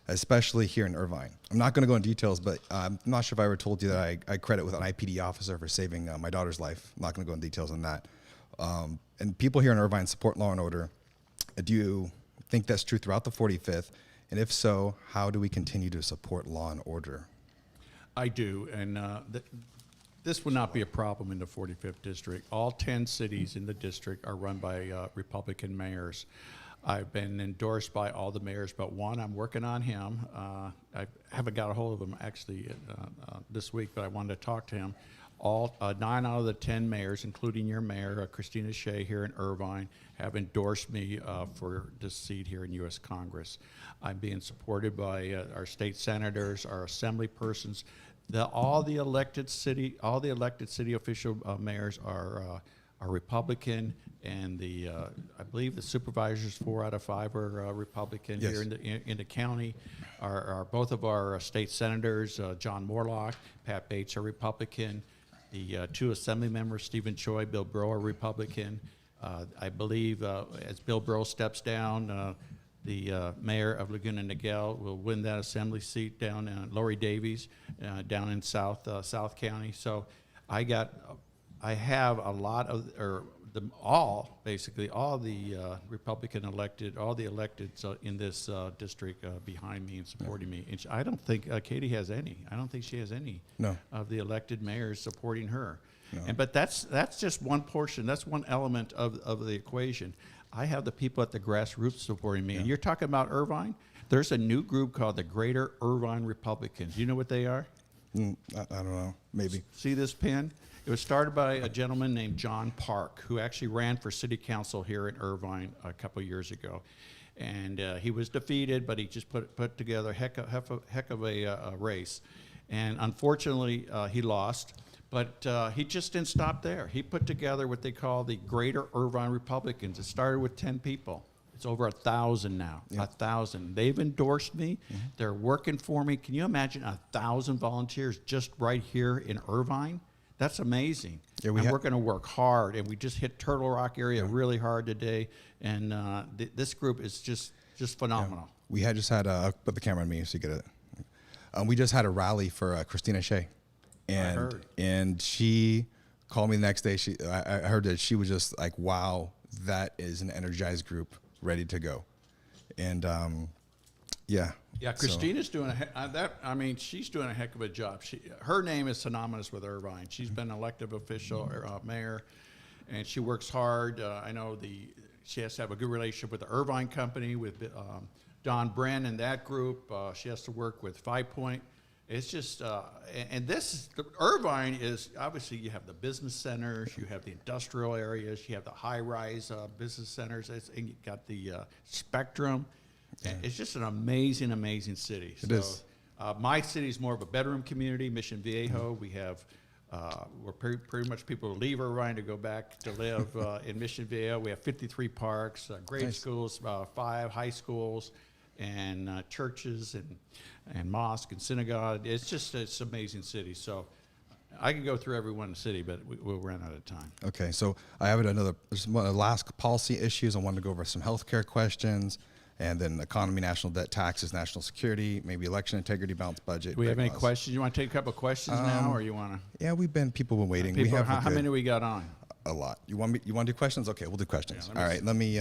especially here in Irvine. I'm not gonna go into details, but I'm not sure if I ever told you that I credit with an IPD officer for saving my daughter's life. I'm not gonna go into details on that. And people here in Irvine support law and order. Do you think that's true throughout the 45th? And if so, how do we continue to support law and order? I do, and this would not be a problem in the 45th district. All 10 cities in the district are run by Republican mayors. I've been endorsed by all the mayors but one. I'm working on him. I haven't got a hold of him actually this week, but I wanted to talk to him. All 9 out of the 10 mayors, including your mayor, Christina Shea here in Irvine, have endorsed me for this seat here in U.S. Congress. I'm being supported by our state senators, our assembly persons. All the elected city official mayors are Republican, and I believe the supervisors 4 out of 5 are Republican. Yes. Here in the county. Both of our state senators, John Morlock, Pat Bates, are Republican. The 2 assembly members, Stephen Choi, Bill Breaux, are Republican. I believe as Bill Breaux steps down, the mayor of Laguna Niguel will win that assembly seat down, Lori Davies, down in South County. So I have a lot of, basically all the Republican elected, all the electeds in this district behind me and supporting me. And I don't think Katie has any. I don't think she has any of the elected mayors supporting her. No. But that's just one portion. That's one element of the equation. I have the people at the grassroots supporting me. Yeah. And you're talking about Irvine? There's a new group called the Greater Irvine Republicans. You know what they are? I don't know. Maybe. See this pin? It was started by a gentleman named John Park, who actually ran for city council here in Irvine a couple years ago. And he was defeated, but he just put together a heck of a race. And unfortunately, he lost. But he just didn't stop there. He put together what they call the Greater Irvine Republicans. It started with 10 people. It's over 1,000 now. Yeah. 1,000. They've endorsed me. Mm-hmm. They're working for me. Can you imagine 1,000 volunteers just right here in Irvine? That's amazing. Yeah, we're going to work hard, and we just hit Turtle Rock area really hard today. And this group is just phenomenal. Yeah. We had just had I'll put the camera on me so you get it. We just had a rally for Christina Shea. And she called me the next day. I heard that she was just like, wow, that is an energized group ready to go. And yeah. Yeah, Christina's doing she's doing a heck of a job. Her name is synonymous with Irvine. She's been an elected official, mayor, and she works hard. I know she has to have a good relationship with the Irvine company, with Don Bren and that group. She has to work with 5 Point. It's just, Irvine is, obviously you have the business centers, you have the industrial areas, you have the high-rise business centers, and you got the Spectrum. Yeah. It's just an amazing, amazing city. It is. My city is more of a bedroom community, Mission Viejo. We have, we're pretty much people who leave Irvine to go back to live in Mission Viejo. We have 53 parks, grade schools, 5 high schools, and churches and mosque and synagogue. It's an amazing city. So I could go through every one in the city, but we'll run out of time. Okay, so I have there's one last policy issues. I wanted to go over some healthcare questions, and then economy, national debt, taxes, national security, maybe election integrity, balanced budget. Do we have any questions? You want to take a couple of questions now, or you want to? Yeah, people have been waiting. How many we got on? A lot. You want to do questions? Okay, we'll do questions. Yeah, all right, let me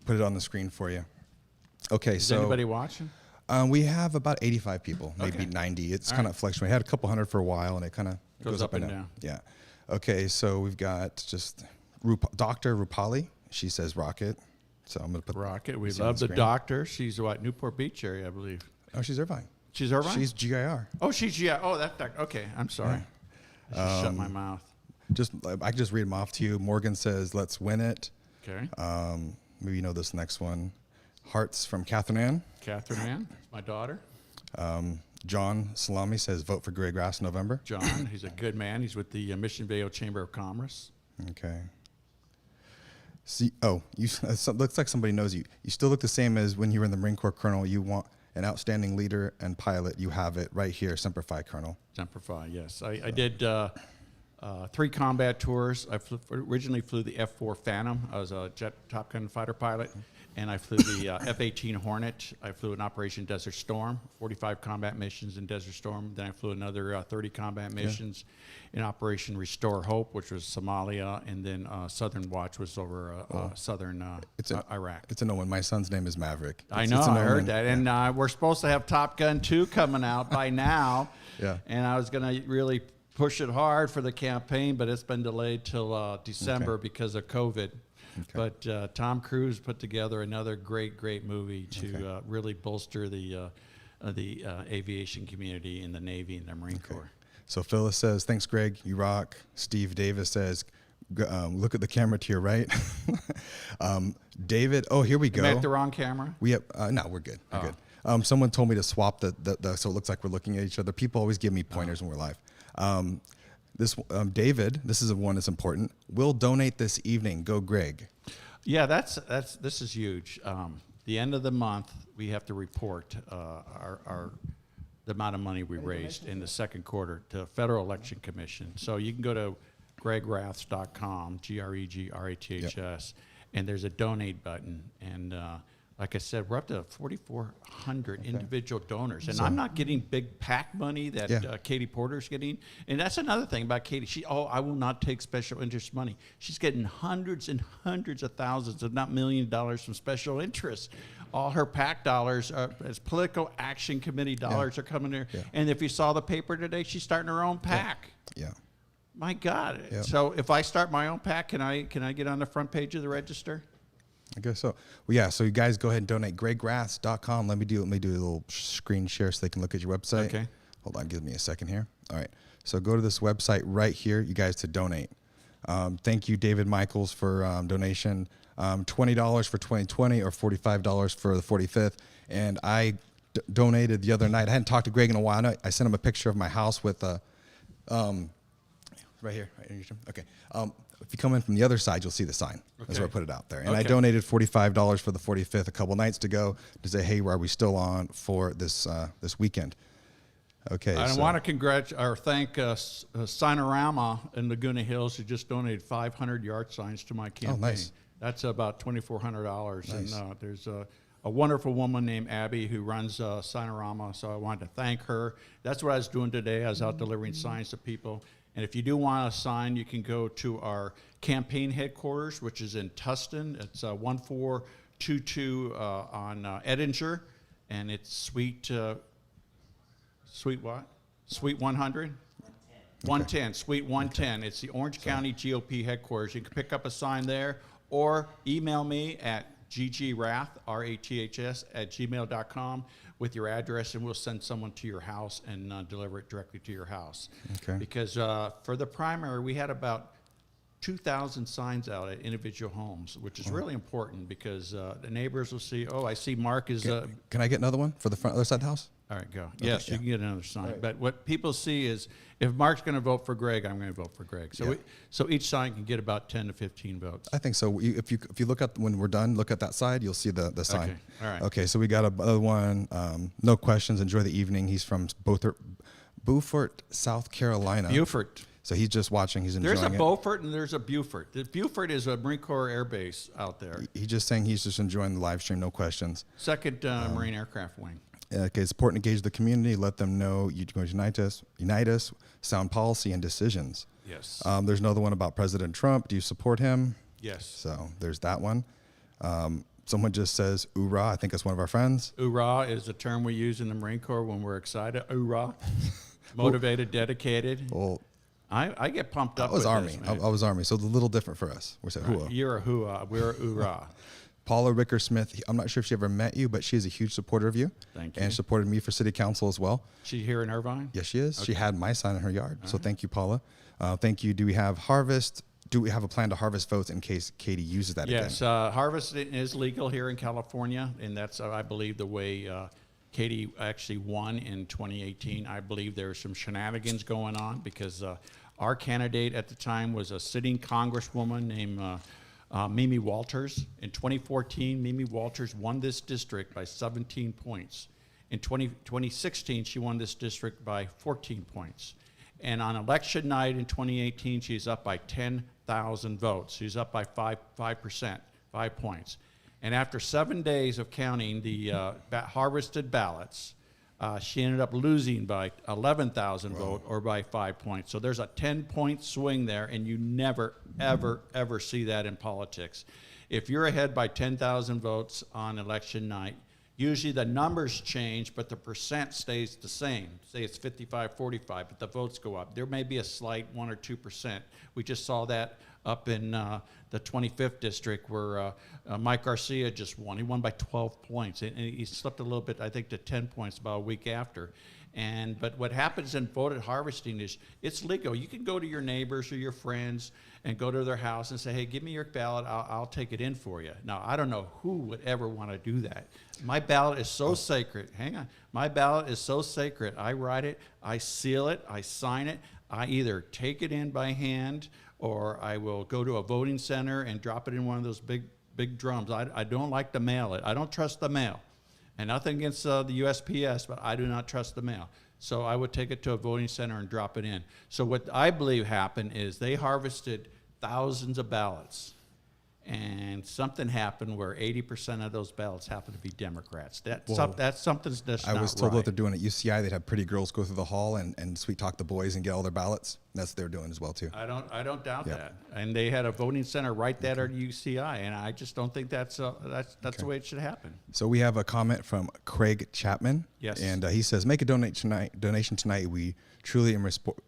put it on the screen for you. Okay, Is anybody watching? We have about 85 people, maybe 90. It's kind of fluctuating. We had a couple hundred for a while, and it kind of goes up and down. Yeah. Okay, so we've got just Dr. Rupali. She says Rocket. So I'm going to put Rocket. We love the doctor. She's Newport Beach area, I believe. Oh, she's Irvine. She's Irvine? She's GIR. Oh, she's GIR. Oh, okay. I'm sorry. I just shut my mouth. I can just read them off to you. Morgan says, let's win it. Okay. Maybe you know this next one. Hearts from Catherine Ann. Catherine Ann, my daughter. John Salami says, vote for Greg Raths November. John, he's a good man. He's with the Mission Vale Chamber of Commerce. Okay. See, looks like somebody knows you. You still look the same as when you were in the Marine Corps, Colonel. You want an outstanding leader and pilot. You have it right here, Semper Fi, Colonel. Semper Fi, yes. I did 3 combat tours. I originally flew the F-4 Phantom. I was a jet Top Gun fighter pilot. And I flew the F-18 Hornet. I flew in Operation Desert Storm, 45 combat missions in Desert Storm. Then I flew another 30 combat missions in Operation Restore Hope, which was Somalia. And then Southern Watch was over southern Iraq. It's a no one. My son's name is Maverick. I know, I heard that. And we're supposed to have Top Gun 2 coming out by now. Yeah. And I was going to really push it hard for the campaign, but it's been delayed till December because of COVID. Okay. But Tom Cruise put together another great movie to really bolster the aviation community in the Navy and the Marine Corps. So Phyllis says, thanks, Greg. You rock. Steve Davis says, look at the camera to your right. David, here we go. Am I at the wrong camera? We have, no, we're good. We're good. Someone told me to swap the so it looks like we're looking at each other. People always give me pointers when we're live. David, this is one that's important. Will donate this evening. Go, Greg. Yeah, this is huge. The end of the month, we have to report the amount of money we raised in the second quarter to Federal Election Commission. So you can go to gregraths.com, GREGRATHS, and there's a donate button. And like I said, we're up to 4,400 individual donors. And I'm not getting big PAC money that Katie Porter's getting. And that's another thing about Katie. I will not take special interest money. She's getting hundreds and hundreds of thousands, if not $1 million from special interests. All her PAC dollars, as political action committee dollars are coming there. Yeah. And if you saw the paper today, she's starting her own PAC. Yeah. My God. Yeah. So if I start my own PAC, can I get on the front page of the Register? I guess so. Well, yeah. So you guys go ahead and donate. GregRaths.com. Let me do a little screen share so they can look at your website. Okay. Hold on. Give me a second here. All right. So go to this website right here, you guys, to donate. Thank you, David Michaels, for donation. $20 for 2020 or $45 for the 45th. And I donated the other night. I hadn't talked to Greg in a while. I sent him a picture of my house with right here. Okay. If you come in from the other side, you'll see the sign. Okay. That's where I put it out there. And I donated $45 for the 45th a couple nights ago to say, hey, are we still on for this weekend? Okay. I want to congratulate or thank Signorama in Laguna Hills who just donated 500 yard signs to my campaign. Oh, nice. That's about $2,400. Nice. And there's a wonderful woman named Abby who runs Signorama, so I wanted to thank her. That's what I was doing today. I was out delivering signs to people. And if you do want a sign, you can go to our campaign headquarters, which is in Tustin. It's 1422 on Edinger, and it's Suite what? Suite 100? 110, Suite 110. It's the Orange County GOP headquarters. You can pick up a sign there or email me at ggraths, R-A-T-H-S, @gmail.com with your address, and we'll send someone to your house and deliver it directly to your house. Okay. Because for the primary, we had about 2,000 signs out at individual homes, which is really important because the neighbors will see, I see Mark is... Can I get another one for the other side of the house? All right, go. Okay, yes, you can get another sign. Right. But what people see is, if Mark's going to vote for Greg, I'm going to vote for Greg. So so each sign can get about 10 to 15 votes. I think so. If you look at, when we're done, look at that side, you'll see the sign. Okay, all right. Okay, so we got another one. No questions. Enjoy the evening. He's from Beaufort, South Carolina. Beaufort. So he's just watching. He's enjoying it. There's a Beaufort and there's a Beaufort. The Beaufort is a Marine Corps Air Base out there. He's just saying he's just enjoying the live stream. No questions. 2nd Marine Aircraft Wing. Okay, it's important to engage the community. Let them know you're going to unite us, sound policy and decisions. Yes. There's another one about President Trump. Do you support him? Yes. So there's that one. Someone just says, "Oorah!" I think that's one of our friends. Oorah is a term we use in the Marine Corps when we're excited. Oorah. Motivated, dedicated. Well, I get pumped up. I was with Army. This, I was Army, so it's a little different for us. We say hooah. You're a hooah. We're a oorah. Paula Ricker-Smith, I'm not sure if she ever met you, but she is a huge supporter of you. Thank you. And supported me for city council as well. She here in Irvine? Yes, she is. Okay. She had my sign in her yard. So thank you, Paula. Thank you. Do we have a plan to harvest votes in case Katie uses that again? Yes, harvesting is legal here in California, and that's, I believe, the way Katie actually won in 2018. I believe there were some shenanigans going on because our candidate at the time was a sitting congresswoman named Mimi Walters. In 2014, Mimi Walters won this district by 17 points. In 2016, she won this district by 14 points. And on election night in 2018, she's up by 10,000 votes. She's up by 5%, 5 points. And after 7 days of counting the harvested ballots, she ended up losing by 11,000 votes or by 5 points. So there's a 10-point swing there, and you never, ever, ever see that in politics. If you're ahead by 10,000 votes on election night, usually the numbers change, but the percent stays the same. Say it's 55-45, but the votes go up. There may be a slight 1 or 2%. We just saw that up in the 25th district where Mike Garcia just won. He won by 12 points, and he slipped a little bit, I think, to 10 points about a week after. But what happens in voted harvesting is it's legal. You can go to your neighbors or your friends and go to their house and say, hey, give me your ballot, I'll take it in for you. Now, I don't know who would ever want to do that. My ballot is so sacred. Hang on. My ballot is so sacred. I write it, I seal it, I sign it. I either take it in by hand or I will go to a voting center and drop it in one of those big drums. I don't like to mail it. I don't trust the mail. And nothing against the USPS, but I do not trust the mail. So I would take it to a voting center and drop it in. So what I believe happened is they harvested thousands of ballots, and something happened where 80% of those ballots happened to be Democrats. That's something that's not I was told right. what they're doing at UCI. They'd have pretty girls go through the hall and sweet talk the boys and get all their ballots. That's what they're doing as well too. I don't doubt that. And they had a voting center right there at UCI, and I just don't think that's the way it should happen. So we have a comment from Craig Chapman. Yes. And he says, make a donation tonight. We truly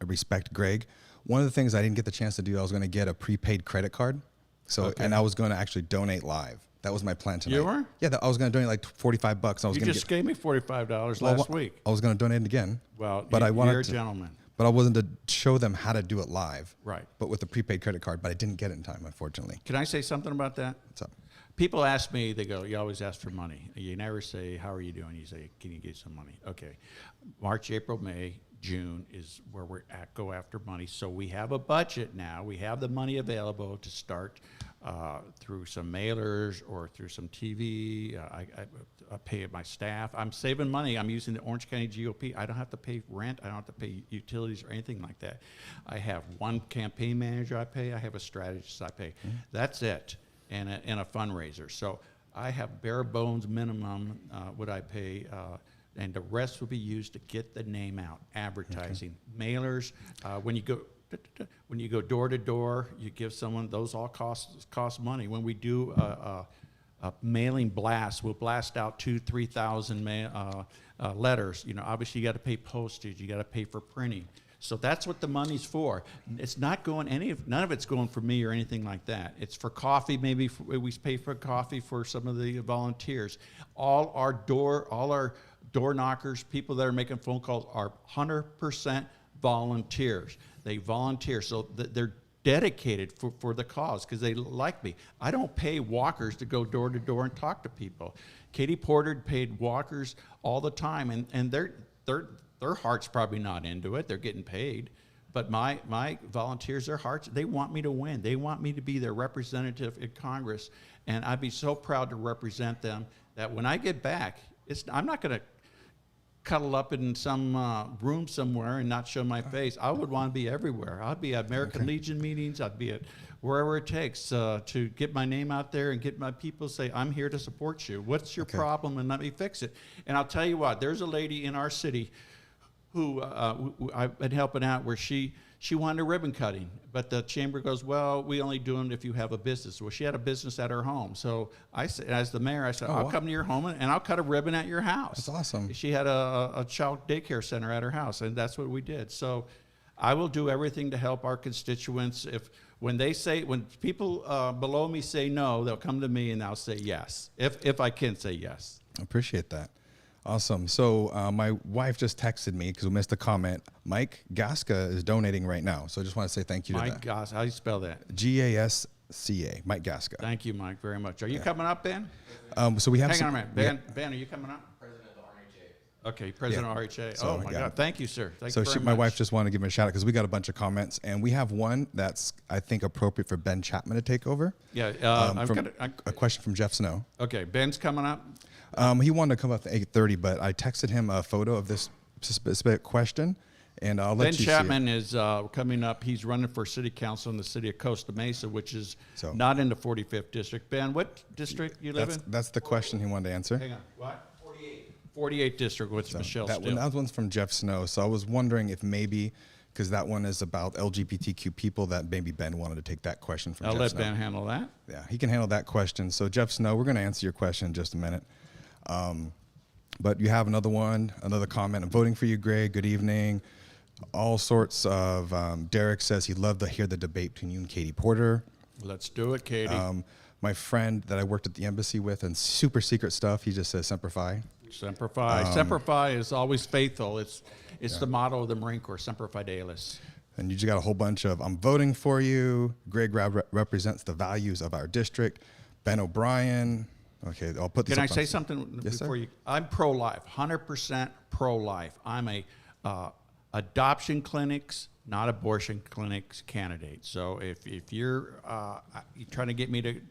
respect Greg. One of the things I didn't get the chance to do, I was going to get a prepaid credit card. So, and I was going to actually donate live. That was my plan tonight. You were? Yeah, I was going to donate like $45. You just gave me $45 last week. I was going to donate it again. Well, but you're a gentleman. But I wasn't to show them how to do it live. Right. But with the prepaid credit card, but I didn't get it in time, unfortunately. Can I say something about that? What's up? People ask me, they go, you always ask for money. You never say, how are you doing? You say, can you get some money? Okay. March, April, May, June is where we're at, go after money. So we have a budget now. We have the money available to start through some mailers or through some TV. I pay my staff. I'm saving money. I'm using the Orange County GOP. I don't have to pay rent. I don't have to pay utilities or anything like that. I have one campaign manager I pay. I have a strategist I pay. Mm-hmm. That's it, and a fundraiser. So I have bare bones minimum what I pay, and the rest will be used to get the name out, advertising, mailers. When you go door to door, you give someone, those all cost money. When we do a mailing blast, we'll blast out 2,000-3,000 letters. You know, obviously you got to pay postage, you got to pay for printing. So that's what the money's for. It's not going none of it's going for me or anything like that. It's for coffee. Maybe we pay for coffee for some of the volunteers. All our door knockers, people that are making phone calls, are 100% volunteers. They volunteer, so they're dedicated for the cause because they like me. I don't pay walkers to go door to door and talk to people. Katie Porter paid walkers all the time, and their heart's probably not into it. They're getting paid. But my volunteers, their hearts, they want me to win. They want me to be their representative in Congress, and I'd be so proud to represent them that when I get back, I'm not going to cuddle up in some room somewhere and not show my face. I would want to be everywhere. I'd be at American Legion meetings. I'd be at wherever it takes to get my name out there and get my people say, I'm here to support you. What's your problem? And let me fix it. And I'll tell you what, there's a lady in our city who I've been helping out where she wanted a ribbon cutting, but the chamber goes, well, we only do them if you have a business. Well, she had a business at her home. So I said, as the mayor, I said, I'll come to your home and I'll cut a ribbon at your house. That's awesome. She had a child daycare center at her house, and that's what we did. So I will do everything to help our constituents. When people below me say no, they'll come to me and I'll say yes, if I can say yes. I appreciate that. Awesome. So my wife just texted me because we missed a comment. Mike Gasca is donating right now. So I just want to say thank you to that. Mike Gasca, how do you spell that? Gasca, Mike Gasca. Thank you, Mike, very much. Are you coming up, Ben? So we have Hang on a minute. Ben, are you coming up? President of the RHA. Okay, President of RHA. So, Oh, my God. Thank you, sir. Thank So you very my much. wife just wanted to give him a shout out because we got a bunch of comments, and we have one that's, I think, appropriate for Ben Chapman to take over. Yeah, A question from Jeff Snow. okay, Ben's coming up. He wanted to come up at 8:30, but I texted him a photo of this specific question, and I'll let Ben you see it. Chapman is coming up. He's running for city council in the city of Costa Mesa, which is So- not in the 45th district. Ben, what district you live in? That's the question he wanted to answer. Hang on. What? 48 district with Michelle That Still. one's from Jeff Snow. So I was wondering if maybe, because that one is about LGBTQ people, that maybe Ben wanted to take that question from I'll Jeff let Snow. Ben handle that. Yeah, he can handle that question. So Jeff Snow, we're going to answer your question in just a minute. But you have another comment. I'm voting for you, Greg. Good evening. All sorts of, Derek says he'd love to hear the debate between you and Katie Porter. Let's do it, Katie. My friend that I worked at the embassy with and super secret stuff, he just says Semper Fi. Semper Fi. Semper Fi is always faithful. It's the motto of the Marine Corps, Semper Fidelis. And you just got a whole bunch of, I'm voting for you. Greg represents the values of our district. Ben O'Brien. Okay, I'll put these Can I up on- say something Yes, before sir. you? I'm pro-life, 100% pro-life. I'm a adoption clinics, not abortion clinics candidate. So if you're trying to get me to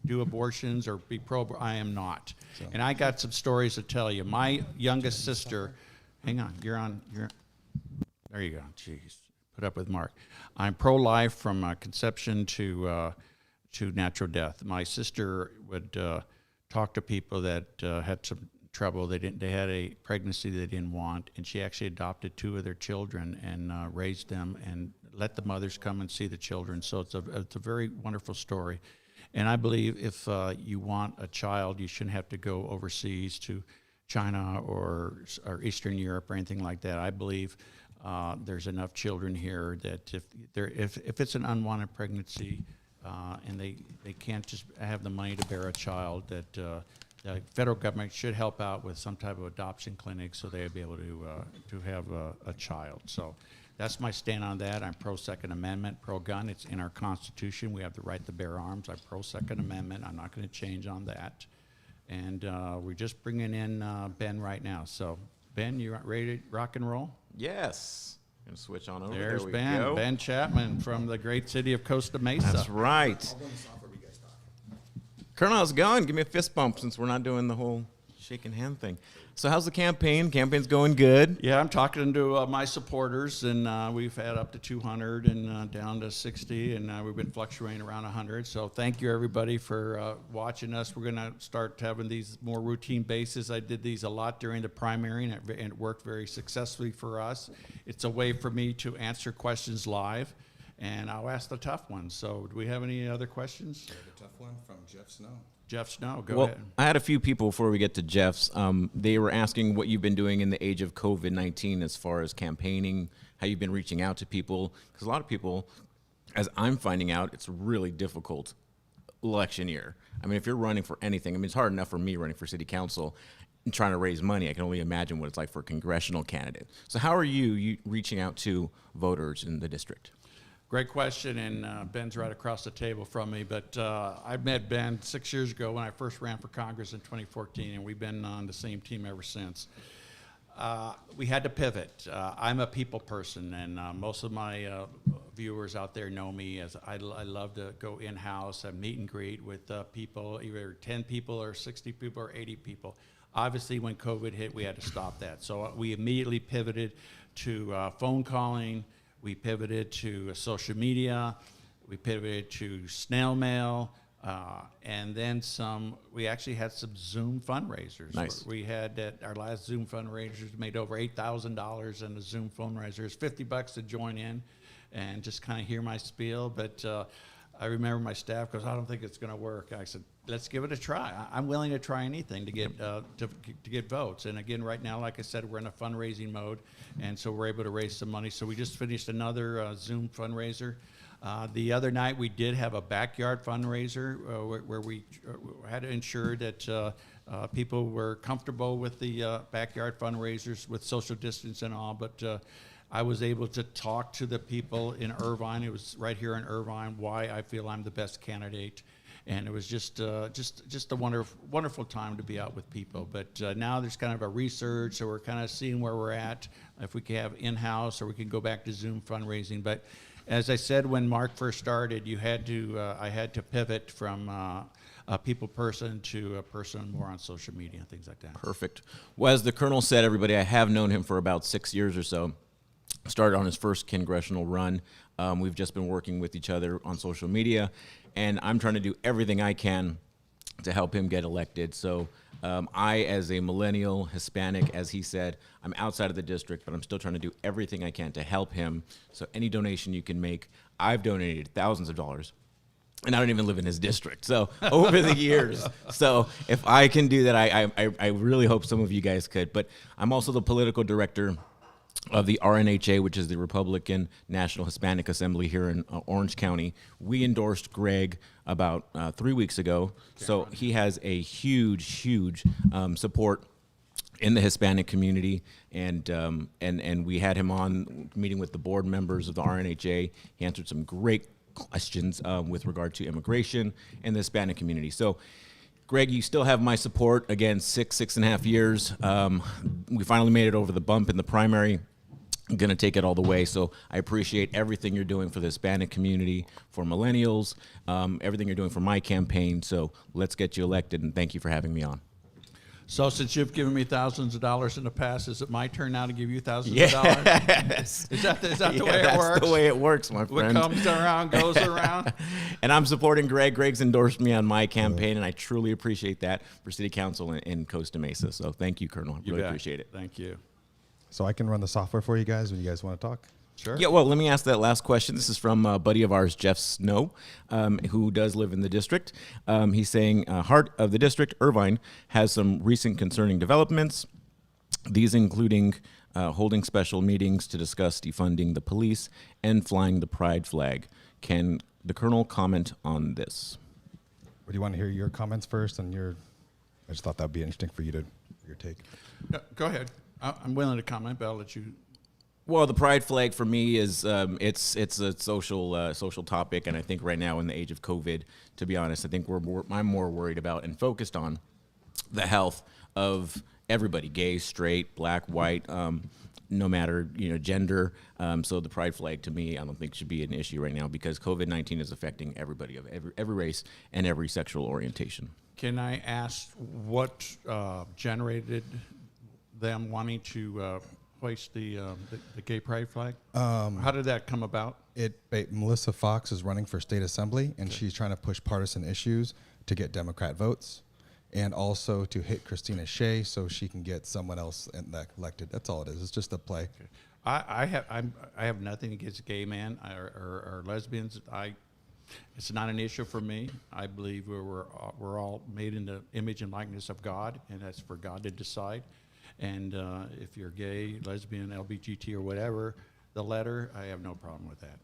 do abortions or be pro, I am not. And I got some stories to tell you. My youngest sister, hang on, there you go. Jeez, put up with Mark. I'm pro-life from conception to natural death. My sister would talk to people that had some trouble. They had a pregnancy they didn't want, and she actually adopted 2 of their children and raised them and let the mothers come and see the children. So it's a very wonderful story. And I believe if you want a child, you shouldn't have to go overseas to China or Eastern Europe or anything like that. I believe there's enough children here that if it's an unwanted pregnancy and they can't just have the money to bear a child, that the federal government should help out with some type of adoption clinic so they'll be able to have a child. So that's my stand on that. I'm pro-Second Amendment, pro-gun. It's in our Constitution. We have the right to bear arms. I'm pro-Second Amendment. I'm not going to change on that. And we're just bringing in Ben right now. So, Ben, you ready to rock and roll? Yes. Gonna switch on over. There's there we Ben. go. Ben Chapman from the great city of Costa Mesa. That's right. Colonel, how's it going? Give me a fist bump since we're not doing the whole shaking hand thing. So how's the campaign? Campaign's going good. Yeah, I'm talking to my supporters, and we've had up to 200 and down to 60, and we've been fluctuating around 100. So thank you, everybody, for watching us. We're going to start having these more routine basis. I did these a lot during the primary, and it worked very successfully for us. It's a way for me to answer questions live, and I'll ask the tough ones. So do we have any other questions? The tough one from Jeff Snow. Jeff Snow, go Well, ahead. I had a few people before we get to Jeff's. They were asking what you've been doing in the age of COVID-19 as far as campaigning, how you've been reaching out to people. Because a lot of people, as I'm finding out, it's a really difficult election year. I mean, if you're running for anything, I mean, it's hard enough for me running for city council and trying to raise money. I can only imagine what it's like for a congressional candidate. So how are you reaching out to voters in the district? Great question, and Ben's right across the table from me, but I met Ben 6 years ago when I first ran for Congress in 2014, and we've been on the same team ever since. We had to pivot. I'm a people person, and most of my viewers out there know me as I love to go in-house and meet and greet with people, either 10 people or 60 people or 80 people. Obviously, when COVID hit, we had to stop that. So we immediately pivoted to phone calling. We pivoted to social media, we pivoted to snail mail, and then some. We actually had some Zoom fundraisers. Nice. We had our last Zoom fundraisers made over $8,000 in the Zoom fundraisers. $50 to join in and just kind of hear my spiel. But I remember my staff goes, I don't think it's going to work. I said, let's give it a try. I'm willing to try anything to get to get votes. And again, right now, like I said, we're in a fundraising mode, and so we're able to raise some money. So we just finished another Zoom fundraiser. The other night, we did have a backyard fundraiser where we had to ensure that people were comfortable with the backyard fundraisers with social distance and all, but I was able to talk to the people in Irvine. It was right here in Irvine why I feel I'm the best candidate, and it was just a wonderful time to be out with people. But now there's kind of a resurge, so we're kind of seeing where we're at, if we can have in-house or we can go back to Zoom fundraising. But as I said when Mark first started, I had to pivot from a people person to a person more on social media and things like that. Perfect. Well, as the Colonel said, everybody, I have known him for about 6 years or so. Started on his first congressional run. We've just been working with each other on social media, and I'm trying to do everything I can to help him get elected. So I, as a millennial Hispanic, as he said, I'm outside of the district, but I'm still trying to do everything I can to help him. So any donation you can make, I've donated thousands of dollars. And I don't even live in his district, so over the years. So if I can do that, I really hope some of you guys could. But I'm also the political director of the RNHA, which is the Republican National Hispanic Assembly here in Orange County. We endorsed Greg about 3 weeks ago, so he has a huge support in the Hispanic community, and we had him on meeting with the board members of the RNHA. He answered some great questions with regard to immigration and the Hispanic community. So, Greg, you still have my support. Again, 6.5 years. We finally made it over the bump in the primary. I'm going to take it all the way. So I appreciate everything you're doing for the Hispanic community, for millennials, everything you're doing for my campaign. So let's get you elected, and thank you for having me on. So since you've given me thousands of dollars in the past, is it my turn now to give you thousands of dollars? Yes. Is that the way it that's works? the way it works, my friend. What comes around goes around. And I'm supporting Greg. Greg's endorsed me on my campaign, and I truly appreciate that for City Council in Costa Mesa. So thank you, Colonel. I really appreciate it. Thank you. So I can run the software for you guys when you guys want to talk. Sure. Yeah, well, let me ask that last question. This is from a buddy of ours, Jeff Snow, who does live in the district. He's saying, heart of the district, Irvine, has some recent concerning developments, these including holding special meetings to discuss defunding the police and flying the pride flag. Can the Colonel comment on this? Or do you want to hear your comments first? And I just thought that would be interesting for you to your take. Go ahead. I'm willing to comment, but I'll let you. Well, the pride flag for me is it's a social topic, and I think right now in the age of COVID, to be honest, I think I'm more worried about and focused on the health of everybody, gay, straight, black, white, no matter gender. So the pride flag to me, I don't think should be an issue right now because COVID-19 is affecting everybody of every race and every sexual orientation. Can I ask what generated them wanting to hoist the gay pride flag? How did that come about? Melissa Fox is running for state assembly, and she's trying to push partisan issues to get Democrat votes, and also to hit Christina Shea so she can get someone else elected. That's all it is. It's just a play. Okay. I have nothing against gay men or lesbians. It's not an issue for me. I believe we're all made in the image and likeness of God, and that's for God to decide. And if you're gay, lesbian, LGBT, or whatever, the letter, I have no problem with that.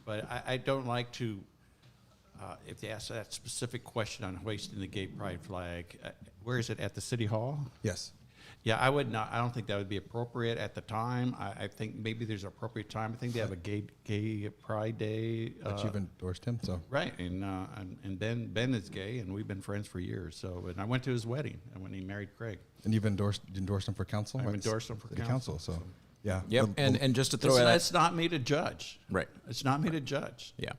But I don't like to, if they ask that specific question on hoisting the gay pride flag, where is it, at the City Hall? Yes. Yeah, I would not. I don't think that would be appropriate at the time. I think maybe there's an appropriate time. I think they have a gay Pride Day. But you've endorsed him, so. Right, and Ben is gay, and we've been friends for years. So, and I went to his wedding, and when he married Craig. And you've endorsed him for council? I've endorsed him for council. So, yeah. Yep, and just to throw it out. It's not me to judge. Right. It's not me to judge. Yeah.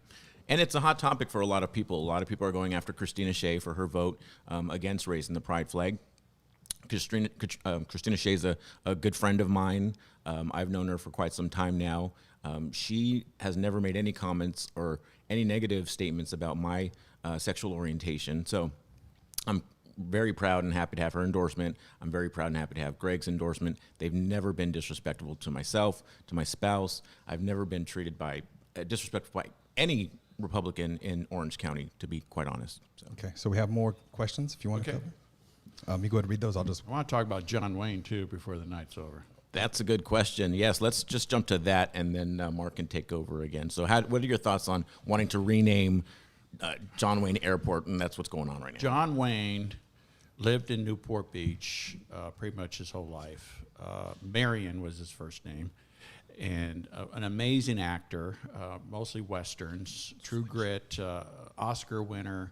And it's a hot topic for a lot of people. A lot of people are going after Christina Shea for her vote against raising the pride flag. Christina Shea is a good friend of mine. I've known her for quite some time now. She has never made any comments or any negative statements about my sexual orientation. So I'm very proud and happy to have her endorsement. I'm very proud and happy to have Greg's endorsement. They've never been disrespectful to myself, to my spouse. I've never been treated disrespectful by any Republican in Orange County, to be quite honest. So. Okay, so we have more questions if you want Okay. to cover. You go ahead and read those. I'll just. I want to talk about John Wayne, too, before the night's over. That's a good question. Yes, let's just jump to that, and then Mark can take over again. So what are your thoughts on wanting to rename John Wayne Airport, and that's what's going on right now? John Wayne lived in Newport Beach pretty much his whole life. Marion was his first name. And an amazing actor, mostly Westerns, True Grit, Oscar winner.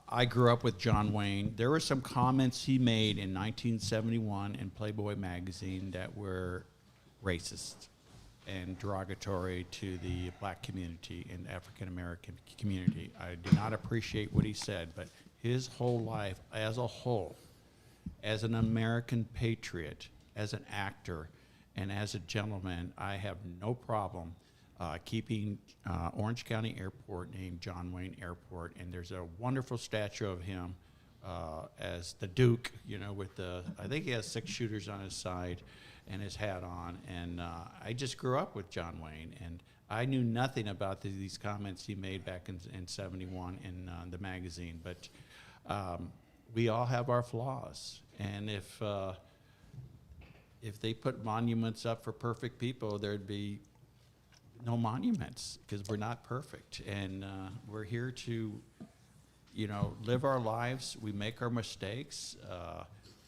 I grew up with John Wayne. There were some comments he made in 1971 in Playboy magazine that were racist and derogatory to the black community and African American community. I did not appreciate what he said, but his whole life as a whole, as an American patriot, as an actor, and as a gentleman, I have no problem keeping Orange County Airport named John Wayne Airport. And there's a wonderful statue of him as the Duke, with I think he has 6 shooters on his side and his hat on. And I just grew up with John Wayne. And I knew nothing about these comments he made back in 71 in the magazine. But we all have our flaws. And if they put monuments up for perfect people, there'd be no monuments because we're not perfect. And we're here to, live our lives. We make our mistakes.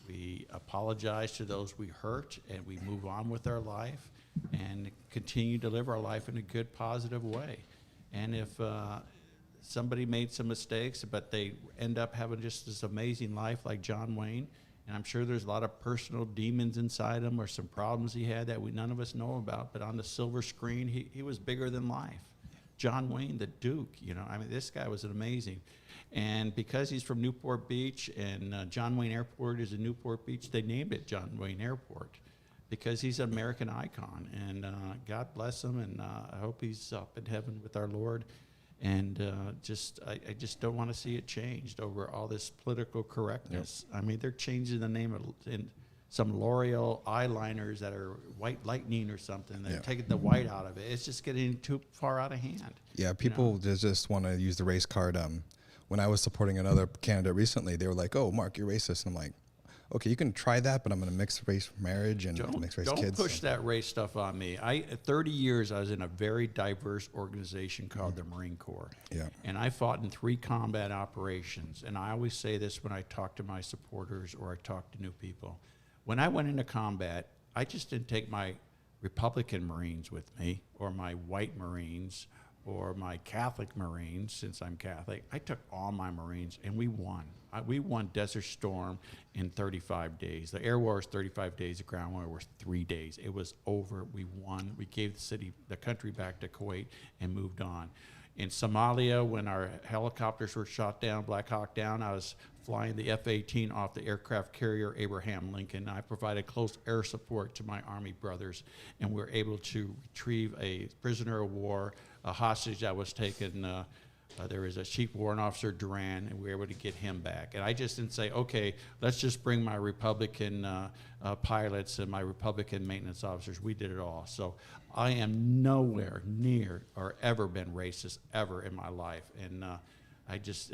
We apologize to those we hurt, and we move on with our life and continue to live our life in a good, positive way. And if somebody made some mistakes, but they end up having just this amazing life like John Wayne, and I'm sure there's a lot of personal demons inside him or some problems he had that none of us know about. But on the silver screen, he was bigger than life. John Wayne, the Duke, this guy was amazing. And because he's from Newport Beach and John Wayne Airport is in Newport Beach, they named it John Wayne Airport because he's an American icon. And God bless him, and I hope he's up in heaven with our Lord. And I just don't want to see it changed over all this political correctness. Yep. I mean, they're changing the name of in some L'Oreal eyeliners that are white lightning or something. They're taking the white out of it. It's just getting too far out of hand. Yeah, people just want to use the race card. When I was supporting another candidate recently, they were like, "Oh, Mark, you're racist." And I'm like, okay, you can try that, but I'm going to mix race marriage and mix race kids. Don't push that race stuff on me. 30 years, I was in a very diverse organization called the Marine Corps. Yeah. And I fought in 3 combat operations. And I always say this when I talk to my supporters or I talk to new people. When I went into combat, I just didn't take my Republican Marines with me or my white Marines or my Catholic Marines, since I'm Catholic. I took all my Marines, and we won. We won Desert Storm in 35 days. The air war was 35 days. The ground war was 3 days. It was over. We won. We gave the country back to Kuwait and moved on. In Somalia, when our helicopters were shot down, Black Hawk down, I was flying the F-18 off the aircraft carrier Abraham Lincoln. I provided close air support to my Army brothers, and we were able to retrieve a prisoner of war, a hostage that was taken. There was a chief warrant officer, Duran, and we were able to get him back. And I just didn't say, okay, let's just bring my Republican pilots and my Republican maintenance officers. We did it all. So I am nowhere near or ever been racist ever in my life. And I just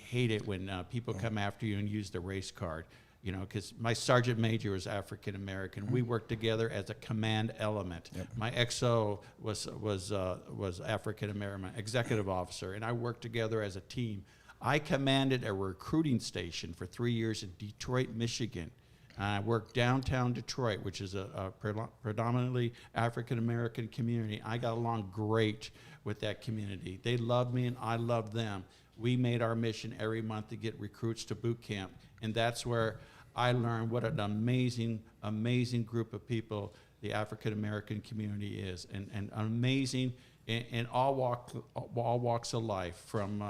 hate it when people come after you and use the race card. Because my sergeant major was African American. We worked together as a command element. Yep. My XO was African American, executive officer, and I worked together as a team. I commanded a recruiting station for 3 years in Detroit, Michigan. I worked downtown Detroit, which is a predominantly African American community. I got along great with that community. They loved me, and I loved them. We made our mission every month to get recruits to boot camp, and that's where I learned what an amazing, amazing group of people the African American community is, and amazing in all walks of life, from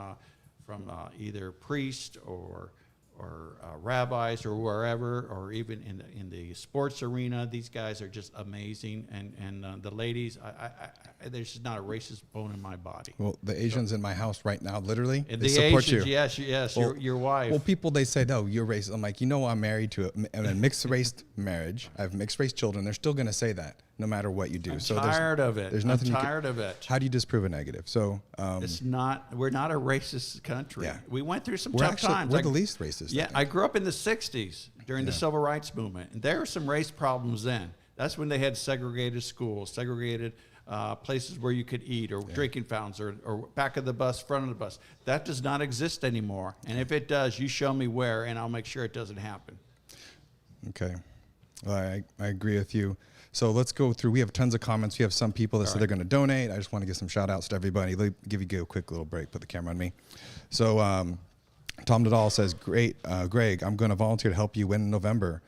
either priest or rabbis or wherever, or even in the sports arena. These guys are just amazing, and the ladies, there's just not a racist bone in my body. Well, the Asians in my house right now, literally, and they the support Asians, you. Yes, well, your wife. Well, people, they say, no, you're racist. I'm like, I'm married to a mixed race marriage. I have mixed race children. They're still going to say that. no matter what you do. I'm so tired of it. There's nothing I'm tired of it. How do you disprove a negative? So We're not a racist country. Yeah. We went through some we're tough actually times. we're the least racist. Yeah, I grew up in the 60s during the Civil Rights Movement, and there were some race problems then. That's when they had segregated schools, segregated places where you could eat, or drinking fountains, or back of the bus, front of the bus. That does not exist anymore. And if it does, you show me where, and I'll make sure it doesn't happen. Okay. Well, I agree with you. So let's go through. We have tons of comments. We have some people that said they're going to donate. I just want to give some shout outs to everybody. Let me give you a quick little break. Put the camera on me. So Tom Nadal says, great, Greg, I'm going to volunteer to help you win in November.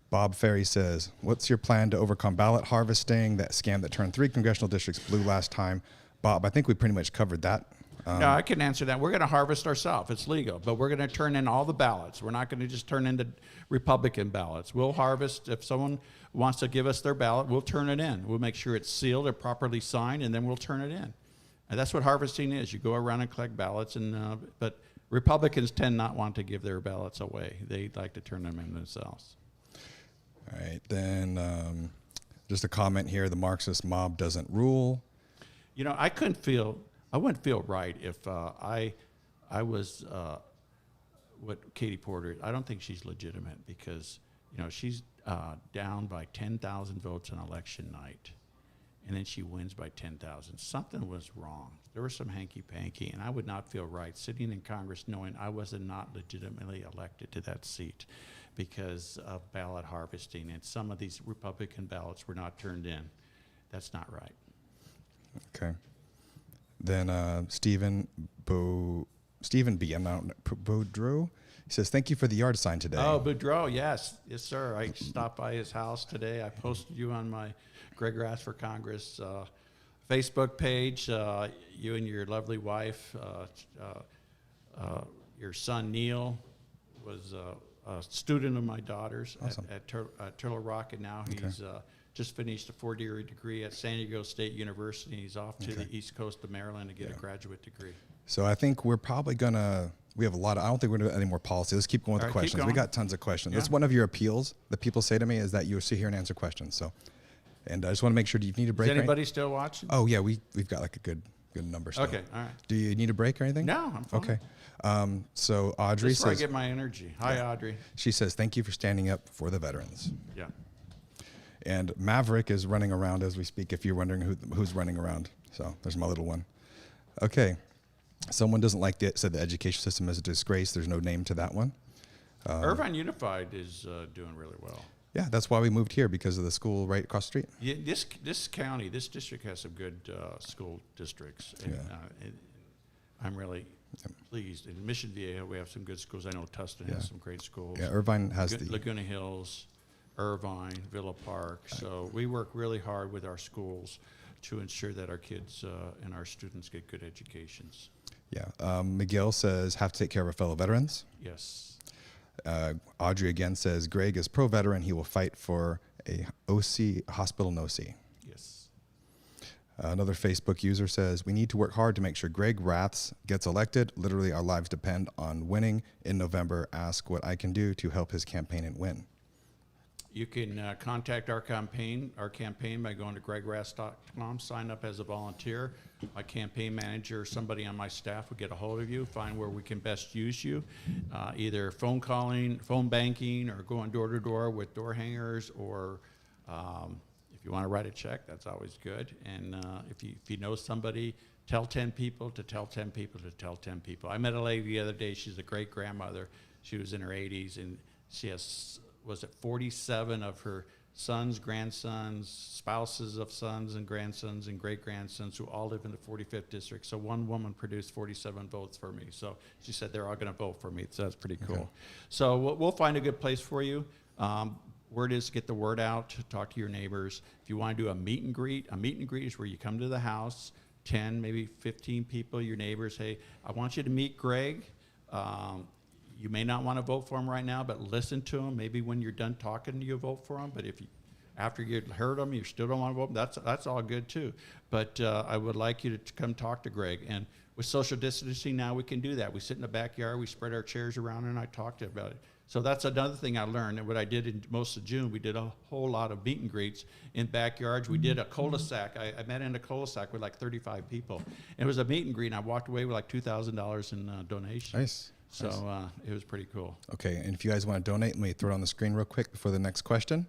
Bob Ferry says, what's your plan to overcome ballot harvesting, that scam that turned 3 congressional districts blue last time? Bob, I think we pretty much covered that. No, I can answer that. We're going to harvest ourselves. It's legal, but we're going to turn in all the ballots. We're not going to just turn into Republican ballots. We'll harvest. If someone wants to give us their ballot, we'll turn it in. We'll make sure it's sealed or properly signed, and then we'll turn it in. And that's what harvesting is. You go around and collect ballots, but Republicans tend not want to give their ballots away. They like to turn them in themselves. All right. Then just a comment here. The Marxist mob doesn't rule. You know, I wouldn't feel right if I was what Katie Porter. I don't think she's legitimate because, you know, she's down by 10,000 votes on election night, and then she wins by 10,000. Something was wrong. There was some hanky-panky, and I would not feel right sitting in Congress knowing I was not legitimately elected to that seat because of ballot harvesting, and some of these Republican ballots were not turned in. That's not right. Okay. Then Stephen B. I'm not Boudreau. He says, thank you for the yard sign today. Oh, Boudreau, yes. Yes, sir. I stopped by his house today. I posted you on my Greg Raths for Congress Facebook page. You and your lovely wife, your son Neil was a student of my daughter's Awesome. at Turtle Rock, and now he's just finished a 4-year degree at San Diego State University. He's off to the East Coast of Maryland to get a graduate degree. So I think we're probably we have a lot of, I don't think we're going to do any more policy. Let's keep going with the questions. We got tons of questions. Yeah. That's one of your appeals that people say to me is that you sit here and answer questions. So, and I just want to make sure, do you need a break? Is anybody still watching? Oh yeah, we've got like a good number still. Okay, all right. Do you need a break or anything? No, I'm fine. Okay. So Audrey This is where I says, get my energy. Hi, Audrey. she says, thank you for standing up for the veterans. Yeah. And Maverick is running around as we speak, if you're wondering who's running around. So there's my little one. Okay. Someone doesn't like said the education system is a disgrace. There's no name to that one. Irvine Unified is doing really well. Yeah, that's why we moved here, because of the school right across the street. Yeah, this county, this district has some good school districts. And, I'm really pleased. In Mission Viejo, we have some good schools. I know Tustin has some great schools. Yeah, Irvine has Laguna Hills, Irvine, Villa Park. So we work really hard with our schools to ensure that our kids and our students get good educations. Yeah. Miguel says, have to take care of our fellow veterans. Yes. Audrey again says, Greg is pro-veteran. He will fight for a OC hospital no-see. Yes. Another Facebook user says, we need to work hard to make sure Greg Raths gets elected. Literally, our lives depend on winning in November. Ask what I can do to help his campaign and win. You can contact our campaign by going to gregraths.com, sign up as a volunteer. My campaign manager or somebody on my staff will get a hold of you, find where we can best use you, either phone calling, phone banking, or going door to door with door hangers, or if you want to write a check, that's always good. And if you know somebody, tell 10 people to tell 10 people to tell 10 people. I met a lady the other day. She's a great grandmother. She was in her 80s, and she has 47 of her sons, grandsons, spouses of sons and grandsons and great-grandsons who all live in the 45th district. So one woman produced 47 votes for me. So she said they're all going to vote for me. So that's pretty cool. Okay. So we'll find a good place for you. Word is get the word out, talk to your neighbors. If you want to do a meet and greet is where you come to the house, 10, maybe 15 people, your neighbors, hey, I want you to meet Greg. You may not want to vote for him right now, but listen to him. Maybe when you're done talking, you vote for him. But if you, after you heard them, you still don't want to vote, that's all good too. But I would like you to come talk to Greg. And with social distancing now, we can do that. We sit in the backyard, we spread our chairs around, and I talk to you about it. So that's another thing I learned. And what I did in most of June, we did a whole lot of meet and greets in backyards. We did a cul-de-sac. I met in a cul-de-sac with like 35 people. And it was a meet and greet, and I walked away with like $2,000 in donations. Nice. So it was pretty cool. Okay, and if you guys want to donate, let me throw it on the screen real quick before the next question.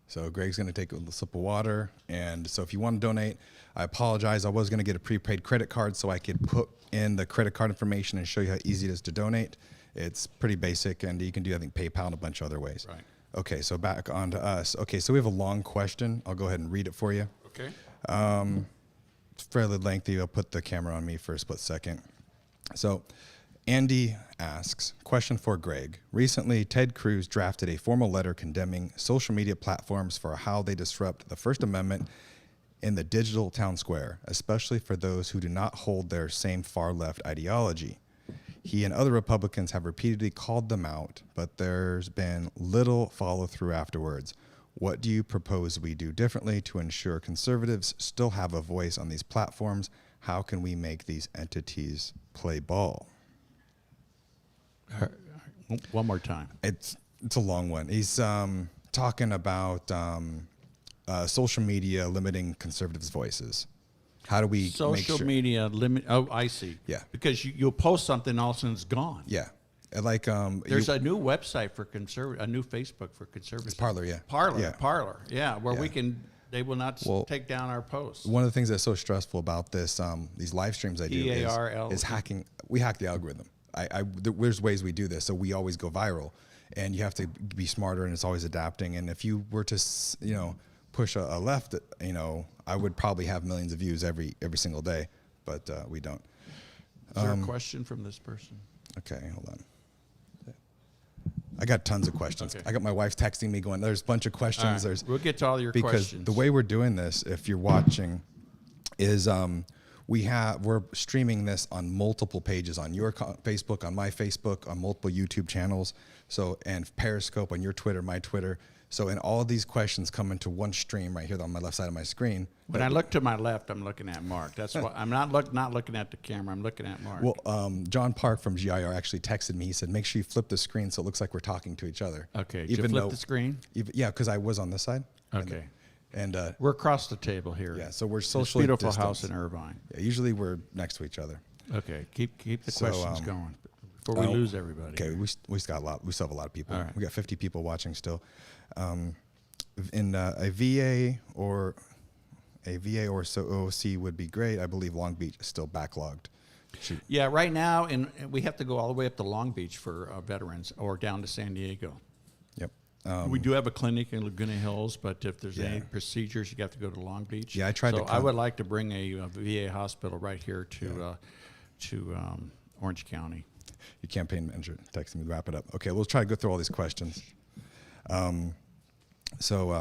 So Greg's going to take a little sip of water. And so if you want to donate, I apologize. I was going to get a prepaid credit card so I could put in the credit card information and show you how easy it is to donate. It's pretty basic, and you can do, I think, PayPal and a bunch of other ways. Right. Okay, so back on to us. Okay, so we have a long question. I'll go ahead and read it for you. Okay. It's fairly lengthy. I'll put the camera on me for a split second. So Andy asks, question for Greg. Recently, Ted Cruz drafted a formal letter condemning social media platforms for how they disrupt the First Amendment in the digital town square, especially for those who do not hold their same far-left ideology. He and other Republicans have repeatedly called them out, but there's been little follow-through afterwards. What do you propose we do differently to ensure conservatives still have a voice on these platforms? How can we make these entities play ball? One more time. It's a long one. He's talking about social media limiting conservatives' voices. How do we make Social sure? media limit. Oh, I see. Yeah. Because you'll post something, all of a sudden it's gone. Yeah, like There's a new website for a new Facebook for conservatives. Parler, yeah. Parler, Yeah. Parler, yeah, where Yeah. we can. They will not Well, take down our posts. one of the things that's so stressful about this, these live streams I do PARL. is hacking. We hack the algorithm. There's ways we do this, so we always go viral, and you have to be smarter, and it's always adapting. And if you were to, push a left, I would probably have millions of views every single day, but we don't. Is there a question from this person? Okay, hold on. I got tons of questions. Okay. I got my wife texting me going, there's a bunch of questions. All right. There's We'll get to all your because questions. the way we're doing this, if you're watching, is we're streaming this on multiple pages on your Facebook, on my Facebook, on multiple YouTube channels. So, and Periscope on your Twitter, my Twitter. So, and all of these questions come into one stream right here on my left side of my screen. When I look to my left, I'm looking at Mark. That's why I'm not looking at the camera. I'm looking at Mark. Well, John Park from GIR actually texted me. He said, make sure you flip the screen so it looks like we're talking to each other. Okay. Did you flip the screen? Yeah, because I was on this side. Okay. And We're across the table here. yeah, so we're This socially beautiful distanced. house in Irvine. Yeah, usually we're next to each other. Okay. Keep the So, questions going before we lose everybody. Okay, we still got a lot. We still have a lot of people. All right. We got 50 people watching still. In a VA or so OC would be great. I believe Long Beach is still backlogged. Yeah, right now, and we have to go all the way up to Long Beach for veterans or down to San Diego. Yep. We do have a clinic in Laguna Hills, but if there's Yeah. any procedures, you have to go to Long Beach. Yeah, I tried to I would like to bring a VA hospital right here to Orange County. Your campaign manager texting me to wrap it up. Okay, we'll try to go through all these questions. So